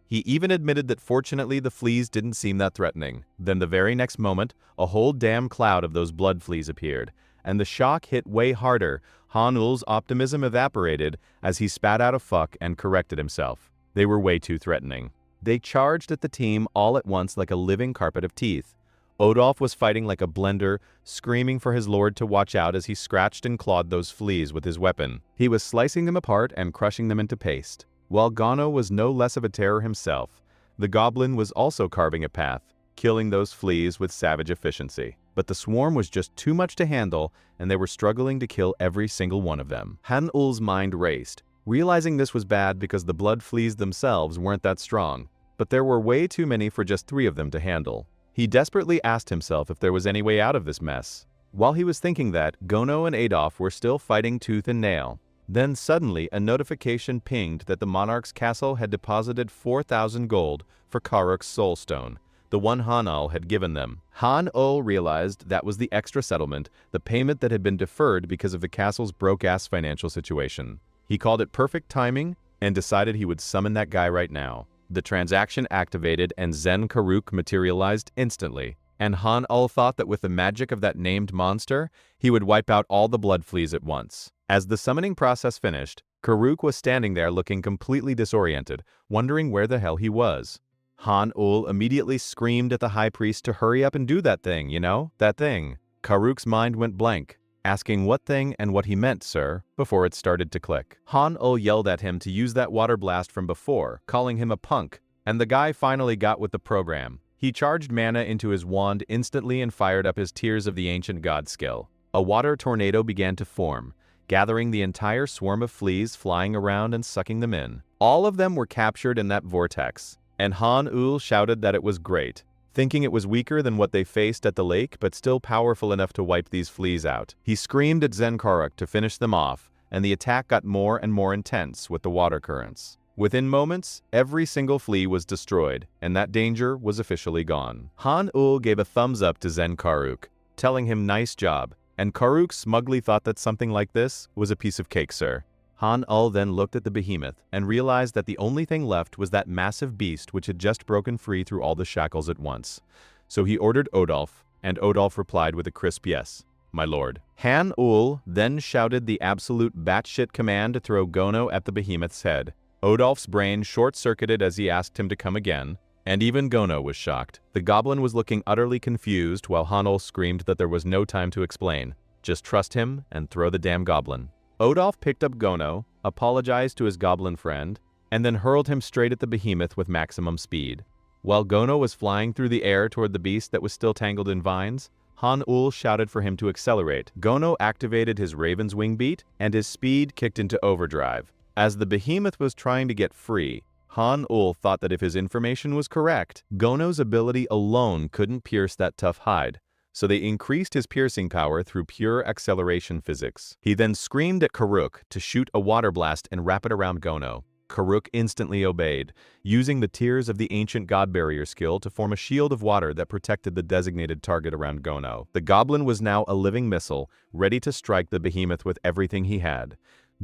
He even admitted that fortunately the fleas didn't seem that threatening. Then the very next moment, a whole damn cloud of those blood fleas appeared, and the shock hit way harder. Han-ul's optimism evaporated as he spat out a fuck and corrected himself. They were way too threatening. They charged at the team all at once like a living carpet of teeth. Odolf was fighting like a blender, screaming for his lord to watch out as he scratched and clawed those fleas with his weapon. He was slicing them apart and crushing them into paste. While Gono was no less of a terror himself, the goblin was also carving a path, killing those fleas with savage efficiency. But the swarm was just too much to handle, and they were struggling to kill every single one of them. Han-Ul's mind raced, realizing this was bad because the blood fleas themselves weren't that strong, but there were way too many for just 3 of them to handle. He desperately asked himself if there was any way out of this mess. While he was thinking that, Gono and Adolf were still fighting tooth and nail. Then suddenly a notification pinged that the monarch's castle had deposited 4,000 gold for Karuk's soul stone, the one Han-Ul had given them. Han-Ul realized that was the extra settlement, the payment that had been deferred because of the castle's broke-ass financial situation. He called it perfect timing and decided he would summon that guy right now. The transaction activated and Zen Karuk materialized instantly, and Han-Ul thought that with the magic of that named monster, he would wipe out all the blood fleas at once. As the summoning process finished, Karuk was standing there looking completely disoriented, wondering where the hell he was. Han-Ul immediately screamed at the high priest to hurry up and do that thing, that thing. Karuk's mind went blank, asking what thing and what he meant, sir, before it started to click. Han-Ul yelled at him to use that water blast from before, calling him a punk, and the guy finally got with the program. He charged mana into his wand instantly and fired up his Tears of the Ancient God skill. A water tornado began to form, gathering the entire swarm of fleas flying around and sucking them in. All of them were captured in that vortex, and Han-Ul shouted that it was great, thinking it was weaker than what they faced at the lake but still powerful enough to wipe these fleas out. He screamed at Zen Karuk to finish them off, and the attack got more and more intense with the water currents. Within moments, every single flea was destroyed, and that danger was officially gone. Han-Ul gave a thumbs up to Zen Karuk, telling him nice job, and Karuk smugly thought that something like this was a piece of cake, sir. Han-Ul then looked at the behemoth and realized that the only thing left was that massive beast which had just broken free through all the shackles at once. So he ordered Odolf, and Odolf replied with a crisp yes, my lord. Han-Ul then shouted the absolute batshit command to throw Gono at the behemoth's head. Odolf's brain short-circuited as he asked him to come again, and even Gono was shocked. The goblin was looking utterly confused while Han-Ul screamed that there was no time to explain. Just trust him and throw the damn goblin. Odolf picked up Gono, apologized to his goblin friend, and then hurled him straight at the behemoth with maximum speed. While Gono was flying through the air toward the beast that was still tangled in vines, Han-Ul shouted for him to accelerate. Gono activated his Raven's Wing beat, and his speed kicked into overdrive. As the behemoth was trying to get free, Han-Ul thought that if his information was correct, Gono's ability alone couldn't pierce that tough hide. So they increased his piercing power through pure acceleration physics. He then screamed at Karuk to shoot a water blast and wrap it around Gono. Karuk instantly obeyed, using the Tears of the Ancient God Barrier skill to form a shield of water that protected the designated target around Gono. The goblin was now a living missile, ready to strike the behemoth with everything he had.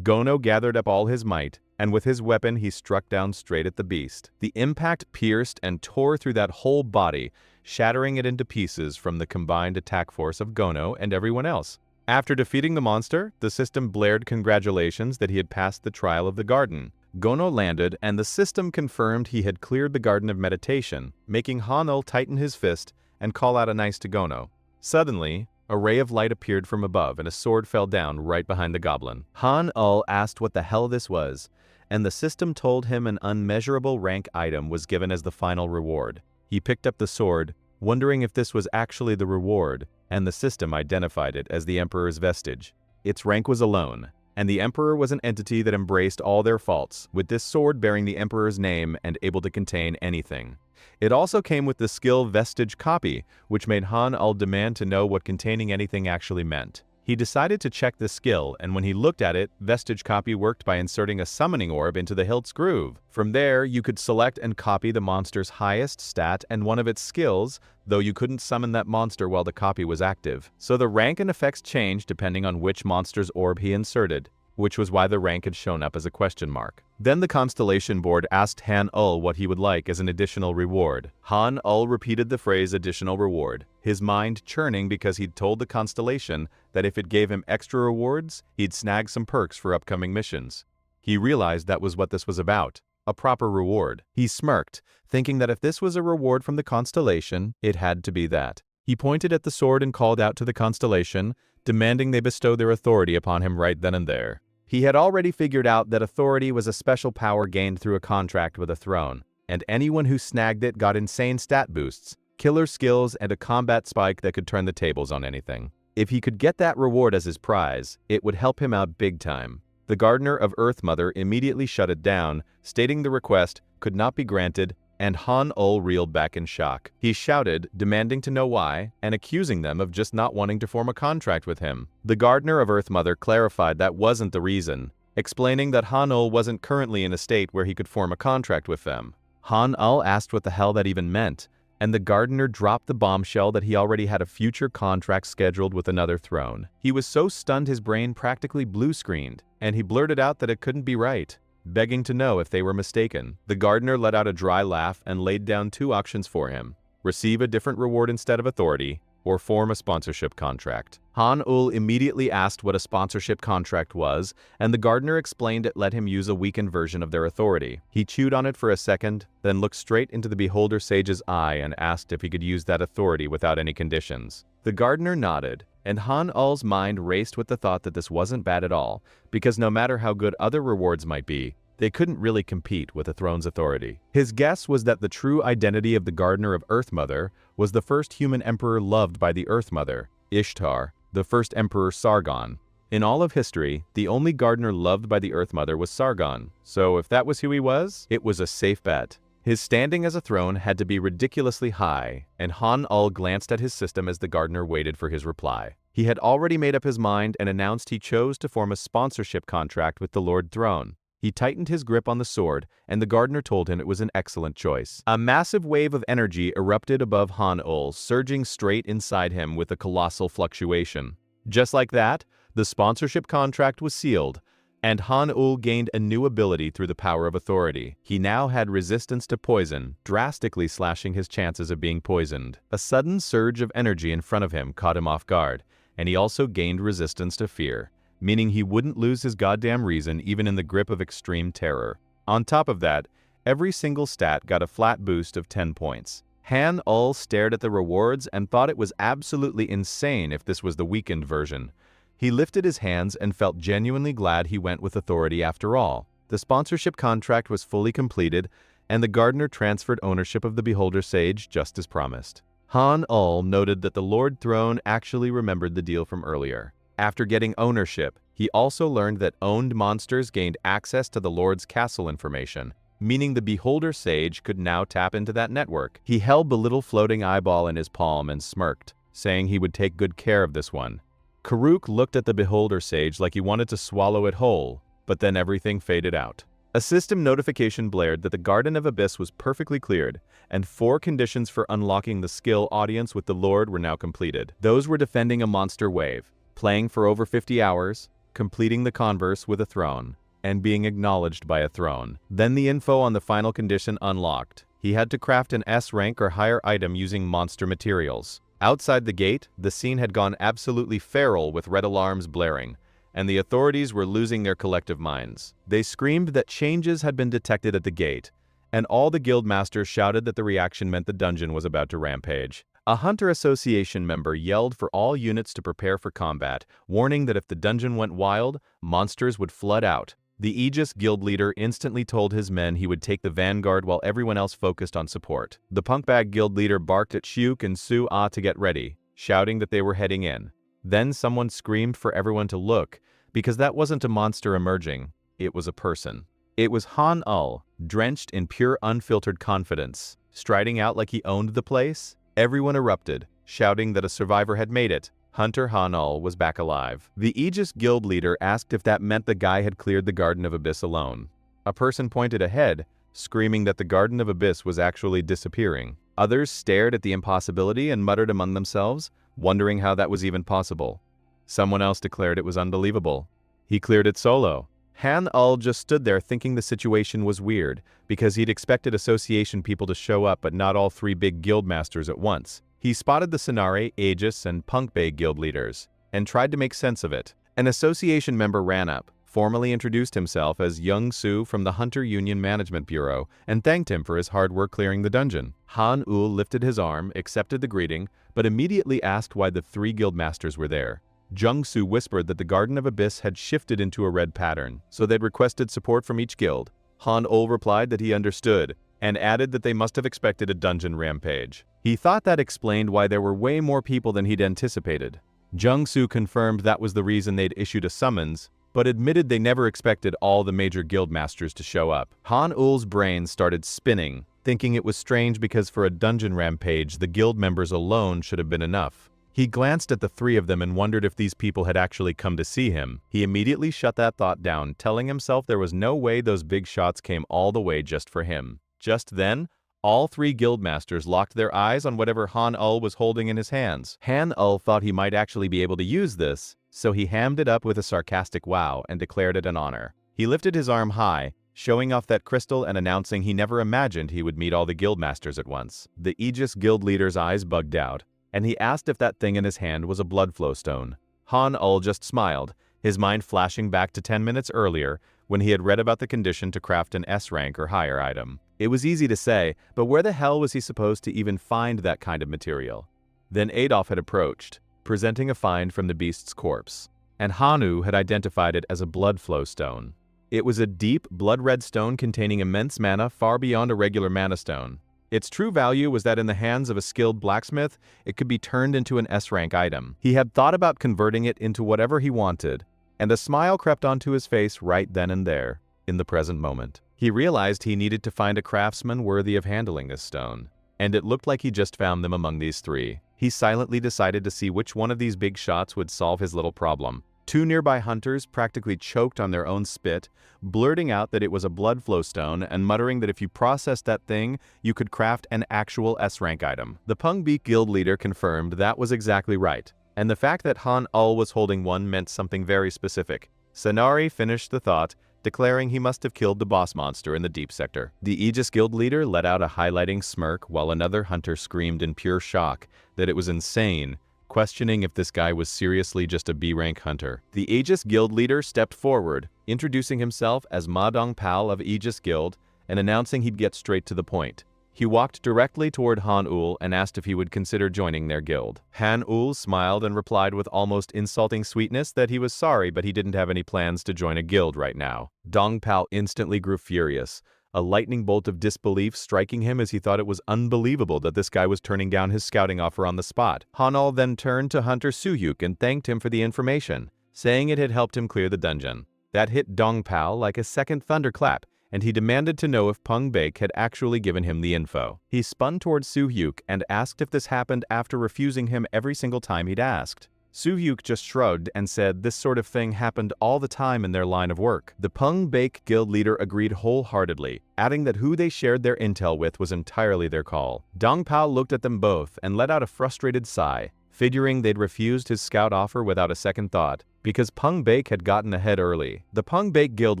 Gono gathered up all his might, and with his weapon he struck down straight at the beast. The impact pierced and tore through that whole body, shattering it into pieces from the combined attack force of Gono and everyone else. After defeating the monster, the system blared congratulations that he had passed the trial of the garden. Gono landed, and the system confirmed he had cleared the Garden of Meditation, making Han-Ul tighten his fist and call out a nice to Gono. Suddenly, a ray of light appeared from above and a sword fell down right behind the goblin. Han-Ul asked what the hell this was, and the system told him an unmeasurable rank item was given as the final reward. He picked up the sword, wondering if this was actually the reward, and the system identified it as the Emperor's vestige. Its rank was alone, and the Emperor was an entity that embraced all their faults, with this sword bearing the Emperor's name and able to contain anything. It also came with the skill Vestige Copy, which made Han-Ul demand to know what containing anything actually meant. He decided to check the skill, and when he looked at it, Vestige Copy worked by inserting a summoning orb into the hilt's groove. From there, you could select and copy the monster's highest stat and one of its skills, though you couldn't summon that monster while the copy was active. So the rank and effects changed depending on which monster's orb he inserted, which was why the rank had shown up as a question mark. Then the Constellation Board asked Han-Ul what he would like as an additional reward. Han-Ul repeated the phrase additional reward, his mind churning because he'd told the Constellation that if it gave him extra rewards, he'd snag some perks for upcoming missions. He realized that was what this was about. a proper reward. He smirked, thinking that if this was a reward from the constellation, it had to be that. He pointed at the sword and called out to the constellation, demanding they bestow their authority upon him right then and there. He had already figured out that authority was a special power gained through a contract with a throne, and anyone who snagged it got insane stat boosts, killer skills, and a combat spike that could turn the tables on anything. If he could get that reward as his prize, it would help him out big time. The Gardener of Earth Mother immediately shut it down, stating the request could not be granted, and Han-ul reeled back in shock. He shouted, demanding to know why, and accusing them of just not wanting to form a contract with him. The Gardener of Earth Mother clarified that wasn't the reason, explaining that Han-ul wasn't currently in a state where he could form a contract with them. Han-ul asked what the hell that even meant, and the Gardener dropped the bombshell that he already had a future contract scheduled with another throne. He was so stunned his brain practically blue-screened, and he blurted out that it couldn't be right, begging to know if they were mistaken. The Gardener let out a dry laugh and laid down two options for him: receive a different reward instead of authority, or form a sponsorship contract. Han-ul immediately asked what a sponsorship contract was, and the Gardener explained it let him use a weakened version of their authority. He chewed on it for a second, then looked straight into the Beholder Sage's eye and asked if he could use that authority without any conditions. The Gardener nodded, and Han-ul's mind raced with the thought that this wasn't bad at all, because no matter how good other rewards might be, they couldn't really compete with the throne's authority. His guess was that the true identity of the Gardener of Earth Mother was the first human emperor loved by the Earth Mother, Ishtar, the first emperor Sargon. In all of history, the only Gardener loved by the Earth Mother was Sargon, so if that was who he was, it was a safe bet. His standing as a throne had to be ridiculously high, and Han-ul glanced at his system as the Gardener waited for his reply. He had already made up his mind and announced he chose to form a sponsorship contract with the Lord Throne. He tightened his grip on the sword, and the Gardener told him it was an excellent choice. A massive wave of energy erupted above Han-ul, surging straight inside him with a colossal fluctuation. Just like that, the sponsorship contract was sealed, and Han-ul gained a new ability through the power of authority. He now had resistance to poison, drastically slashing his chances of being poisoned. A sudden surge of energy in front of him caught him off guard, and he also gained resistance to fear, meaning he wouldn't lose his goddamn reason even in the grip of extreme terror. On top of that, every single stat got a flat boost of 10 points. Han-ul stared at the rewards and thought it was absolutely insane if this was the weakened version. He lifted his hands and felt genuinely glad he went with authority after all. The sponsorship contract was fully completed, and the Gardener transferred ownership of the Beholder Sage just as promised. Han-ul noted that the Lord Throne actually remembered the deal from earlier. After getting ownership, he also learned that owned monsters gained access to the Lord's castle information, meaning the Beholder Sage could now tap into that network. He held the little floating eyeball in his palm and smirked, saying he would take good care of this one. Karuk looked at the Beholder Sage like he wanted to swallow it whole, but then everything faded out. A system notification blared that the Garden of Abyss was perfectly cleared, and 4 conditions for unlocking the skill Audience with the Lord were now completed. Those were defending a monster wave, playing for over 50 hours, completing the converse with a throne, and being acknowledged by a throne. Then the info on the final condition unlocked. He had to craft an S rank or higher item using monster materials. Outside the gate, the scene had gone absolutely feral with red alarms blaring, and the authorities were losing their collective minds. They screamed that changes had been detected at the gate, and all the guild masters shouted that the reaction meant the dungeon was about to rampage. A Hunter Association member yelled for all units to prepare for combat, warning that if the dungeon went wild, monsters would flood out. The Aegis guild leader instantly told his men he would take the vanguard while everyone else focused on support. The Punkbag guild leader barked at Shuk and Su-ah to get ready, shouting that they were heading in. Then someone screamed for everyone to look, because that wasn't a monster emerging, it was a person. It was Han-ul, drenched in pure unfiltered confidence, striding out like he owned the place. Everyone erupted, shouting that a survivor had made it. Hunter Han-ul was back alive. The Aegis guild leader asked if that meant the guy had cleared the Garden of Abyss alone. A person pointed ahead, screaming that the Garden of Abyss was actually disappearing. Others stared at the impossibility and muttered among themselves, wondering how that was even possible. Someone else declared it was unbelievable. He cleared it solo. Han-ul just stood there thinking the situation was weird, because he'd expected association people to show up but not all 3 big guild masters at once. He spotted the Sonare, Aegis, and Punkbay guild leaders, and tried to make sense of it. An association member ran up, formally introduced himself as Young Soo from the Hunter Union Management Bureau, and thanked him for his hard work clearing the dungeon. Han Ul lifted his arm, accepted the greeting, but immediately asked why the 3 guildmasters were there. Jung Soo whispered that the Garden of Abyss had shifted into a red pattern, so they'd requested support from each guild. Han Ul replied that he understood, and added that they must have expected a dungeon rampage. He thought that explained why there were way more people than he'd anticipated. Jung Soo confirmed that was the reason they'd issued a summons, but admitted they never expected all the major guildmasters to show up. Han Ul's brain started spinning, thinking it was strange because for a dungeon rampage, the guild members alone should have been enough. He glanced at the 3 of them and wondered if these people had actually come to see him. He immediately shut that thought down, telling himself there was no way those big shots came all the way just for him. Just then, all 3 guildmasters locked their eyes on whatever Han Ul was holding in his hands. Han Ul thought he might actually be able to use this, so he hammed it up with a sarcastic wow and declared it an honor. He lifted his arm high, showing off that crystal and announcing he never imagined he would meet all the guildmasters at once. The Aegis guild leader's eyes bugged out, and he asked if that thing in his hand was a blood flow stone. Han Ul just smiled, his mind flashing back to 10 minutes earlier when he had read about the condition to craft an S rank or higher item. It was easy to say, but where the hell was he supposed to even find that kind of material? Then Adolf had approached, presenting a find from the beast's corpse, and Hanu had identified it as a blood flow stone. It was a deep, blood-red stone containing immense mana far beyond a regular mana stone. Its true value was that in the hands of a skilled blacksmith, it could be turned into an S-rank item. He had thought about converting it into whatever he wanted, and a smile crept onto his face right then and there, in the present moment. He realized he needed to find a craftsman worthy of handling this stone, and it looked like he just found them among these 3. He silently decided to see which one of these big shots would solve his little problem. 2 nearby hunters practically choked on their own spit, blurting out that it was a blood flow stone and muttering that if you processed that thing, you could craft an actual S-rank item. The Pung Beak guild leader confirmed that was exactly right, and the fact that Han Ul was holding one meant something very specific. Sanari finished the thought, declaring he must have killed the boss monster in the deep sector. The Aegis guild leader let out a highlighting smirk while another hunter screamed in pure shock that it was insane, questioning if this guy was seriously just a B-rank hunter. The Aegis guild leader stepped forward, introducing himself as Ma Dongpal of Aegis Guild and announcing he'd get straight to the point. He walked directly toward Han Ul and asked if he would consider joining their guild. Han Ul smiled and replied with almost insulting sweetness that he was sorry but he didn't have any plans to join a guild right now. Dongpal instantly grew furious, a lightning bolt of disbelief striking him as he thought it was unbelievable that this guy was turning down his scouting offer on the spot. Han Ul then turned to Hunter Suyuk and thanked him for the information, saying it had helped him clear the dungeon. That hit Dongpal like a second thunderclap, and he demanded to know if Pung Baek had actually given him the info. He spun toward Suyuk and asked if this happened after refusing him every single time he'd asked. Suyuk just shrugged and said this sort of thing happened all the time in their line of work. The Pung Baek guild leader agreed wholeheartedly, adding that who they shared their intel with was entirely their call. Dongpal looked at them both and let out a frustrated sigh, figuring they'd refused his scout offer without a second thought, because Pung Baek had gotten ahead early. The Pung Baek guild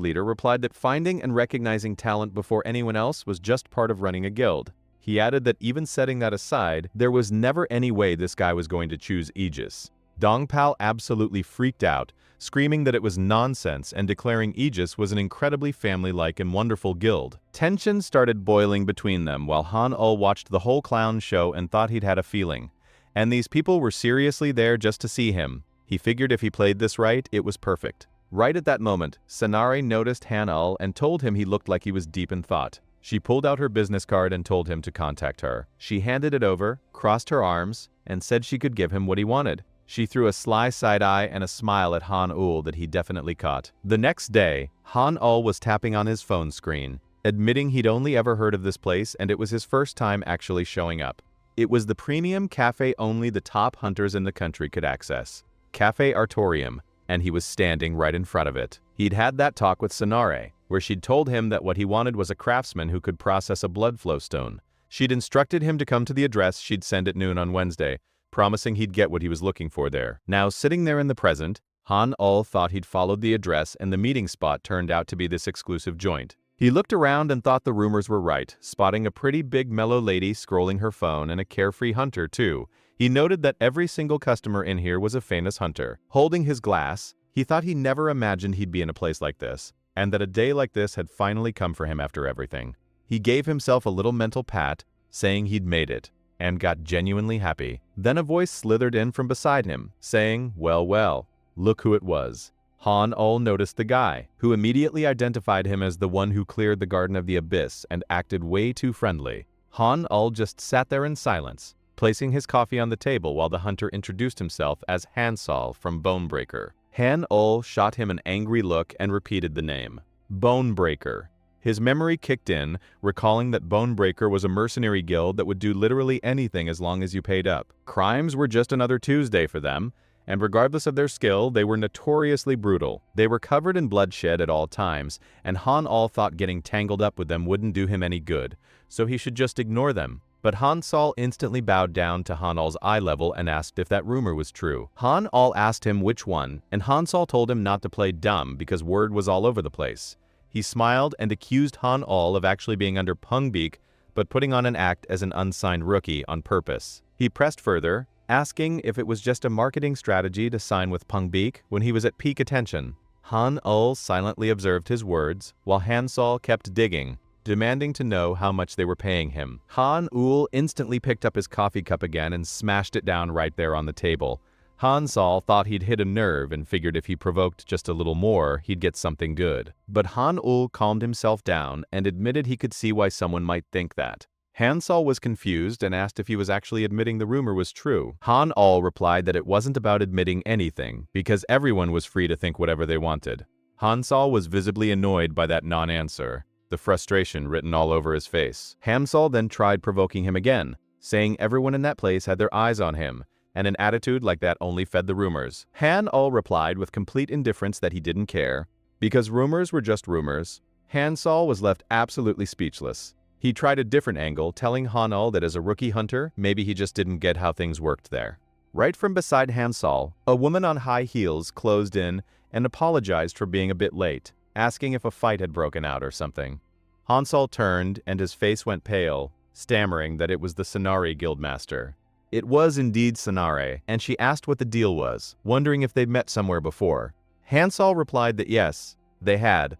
leader replied that finding and recognizing talent before anyone else was just part of running a guild. He added that even setting that aside, there was never any way this guy was going to choose Aegis. Dongpal absolutely freaked out, screaming that it was nonsense and declaring Aegis was an incredibly family-like and wonderful guild. Tension started boiling between them while Han Ul watched the whole clown show and thought he'd had a feeling. And these people were seriously there just to see him. He figured if he played this right, it was perfect. Right at that moment, Sanari noticed Han Ul and told him he looked like he was deep in thought. She pulled out her business card and told him to contact her. She handed it over, crossed her arms, and said she could give him what he wanted. She threw a sly side eye and a smile at Han Ul that he definitely caught. The next day, Han Ul was tapping on his phone screen, admitting he'd only ever heard of this place and it was his first time actually showing up. It was the premium cafe only the top hunters in the country could access, Cafe Artorium, and he was standing right in front of it. He'd had that talk with Sanare, where she'd told him that what he wanted was a craftsman who could process a blood flow stone. She'd instructed him to come to the address she'd send at noon on Wednesday, promising he'd get what he was looking for there. Now, sitting there in the present, Han Ul thought he'd followed the address and the meeting spot turned out to be this exclusive joint. He looked around and thought the rumors were right, spotting a pretty big mellow lady scrolling her phone and a carefree hunter too. He noted that every single customer in here was a famous hunter. Holding his glass, He thought he never imagined he'd be in a place like this, and that a day like this had finally come for him after everything. He gave himself a little mental pat, saying he'd made it, and got genuinely happy. Then a voice slithered in from beside him, saying, "Well, well, look who it was." Han-ul noticed the guy, who immediately identified him as the one who cleared the Garden of the Abyss and acted way too friendly. Han-ul just sat there in silence, placing his coffee on the table while the hunter introduced himself as Hansol from Bonebreaker. Han-ul shot him an angry look and repeated the name. Bonebreaker. His memory kicked in, recalling that Bonebreaker was a mercenary guild that would do literally anything as long as you paid up. Crimes were just another Tuesday for them, and regardless of their skill, they were notoriously brutal. They were covered in bloodshed at all times, and Han-ul thought getting tangled up with them wouldn't do him any good, so he should just ignore them. But Han-ul instantly bowed down to Han-ul's eye level and asked if that rumor was true. Han-ul asked him which one, and Han-ul told him not to play dumb because word was all over the place. He smiled and accused Han-ul of actually being under Pungbeak, but putting on an act as an unsigned rookie on purpose. He pressed further, asking if it was just a marketing strategy to sign with Pungbeak when he was at peak attention. Han-ul silently observed his words, while Hansol kept digging, demanding to know how much they were paying him. Han-ul instantly picked up his coffee cup again and smashed it down right there on the table. Hansol thought he'd hit a nerve and figured if he provoked just a little more, he'd get something good. But Han-ul calmed himself down and admitted he could see why someone might think that. Hansol was confused and asked if he was actually admitting the rumor was true. Han-ul replied that it wasn't about admitting anything, because everyone was free to think whatever they wanted. Hansol was visibly annoyed by that non-answer, the frustration written all over his face. Hansol then tried provoking him again, saying everyone in that place had their eyes on him, and an attitude like that only fed the rumors. Han-ul replied with complete indifference that he didn't care. Because rumors were just rumors, Hansol was left absolutely speechless. He tried a different angle, telling Han-ul that as a rookie hunter, maybe he just didn't get how things worked there. Right from beside Hansol, a woman on high heels closed in and apologized for being a bit late, asking if a fight had broken out or something. Hansol turned and his face went pale, stammering that it was the Sanari guildmaster. It was indeed Sanare, and she asked what the deal was, wondering if they'd met somewhere before. Hansol replied that yes, they had,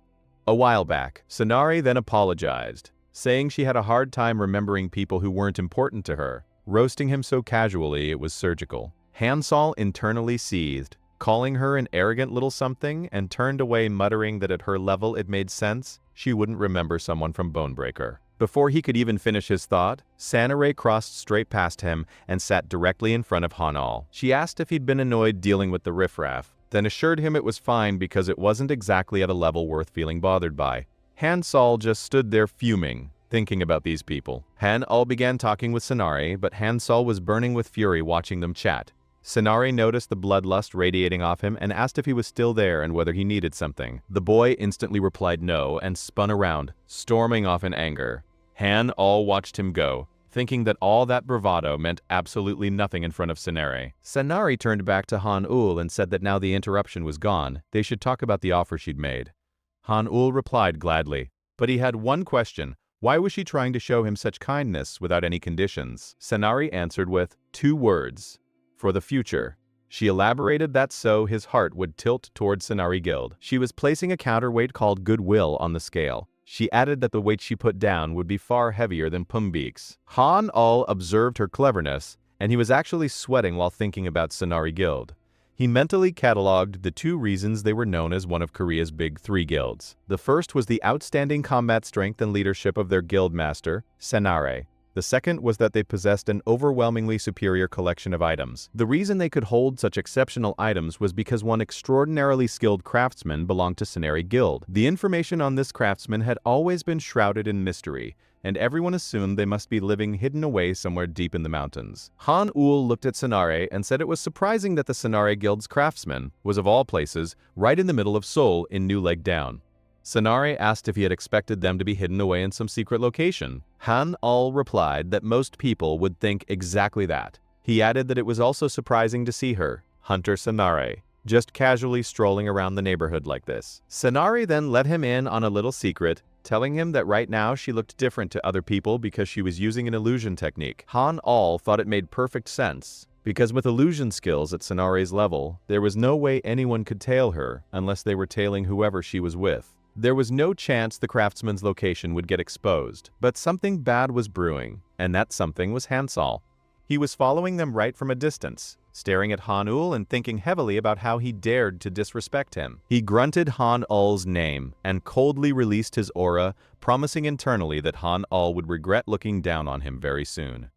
a while back. Sanare then apologized, saying she had a hard time remembering people who weren't important to her, roasting him so casually it was surgical. Hansol internally seethed, calling her an arrogant little something, and turned away muttering that at her level it made sense she wouldn't remember someone from Bonebreaker. Before he could even finish his thought, Sanare crossed straight past him and sat directly in front of Han-ul. She asked if he'd been annoyed dealing with the riffraff, then assured him it was fine because it wasn't exactly at a level worth feeling bothered by. Hansol just stood there fuming, thinking about these people. Han-ul began talking with Sanare, but Hansol was burning with fury watching them chat. Sanare noticed the bloodlust radiating off him and asked if he was still there and whether he needed something. The boy instantly replied no and spun around, storming off in anger. Han-ul watched him go, thinking that all that bravado meant absolutely nothing in front of Sanare. Sanare turned back to Han-ul and said that now the interruption was gone, they should talk about the offer she'd made. Han-ul replied gladly, but he had one question. Why was she trying to show him such kindness without any conditions? Sanare answered with 2 words. For the future. She elaborated that so his heart would tilt toward Sanari Guild. She was placing a counterweight called goodwill on the scale. She added that the weight she put down would be far heavier than Pungbeak's. Han-ul observed her cleverness, and he was actually sweating while thinking about Sanari Guild. He mentally cataloged the 2 reasons they were known as one of Korea's big 3 guilds. The first was the outstanding combat strength and leadership of their guild master, Sanare. The second was that they possessed an overwhelmingly superior collection of items. The reason they could hold such exceptional items was because one extraordinarily skilled craftsman belonged to Sanari Guild. The information on this craftsman had always been shrouded in mystery, and everyone assumed they must be living hidden away somewhere deep in the mountains. Han-ul looked at Sanare and said it was surprising that the Sanari Guild's craftsman was, of all places, right in the middle of Seoul in New Leg Down. Sanare asked if he had expected them to be hidden away in some secret location. Han-ul replied that most people would think exactly that. He added that it was also surprising to see her, Hunter Sanare, just casually strolling around the neighborhood like this. Sanare then let him in on a little secret, telling him that right now she looked different to other people because she was using an illusion technique. Han-ul thought it made perfect sense, Because with illusion skills at Sonare's level, there was no way anyone could tail her unless they were tailing whoever she was with. There was no chance the craftsman's location would get exposed, but something bad was brewing, and that something was Hansol. He was following them right from a distance, staring at Han-Ul and thinking heavily about how he dared to disrespect him. He grunted Han-Ul's name and coldly released his aura, promising internally that Han-Ul would regret looking down on him very soon.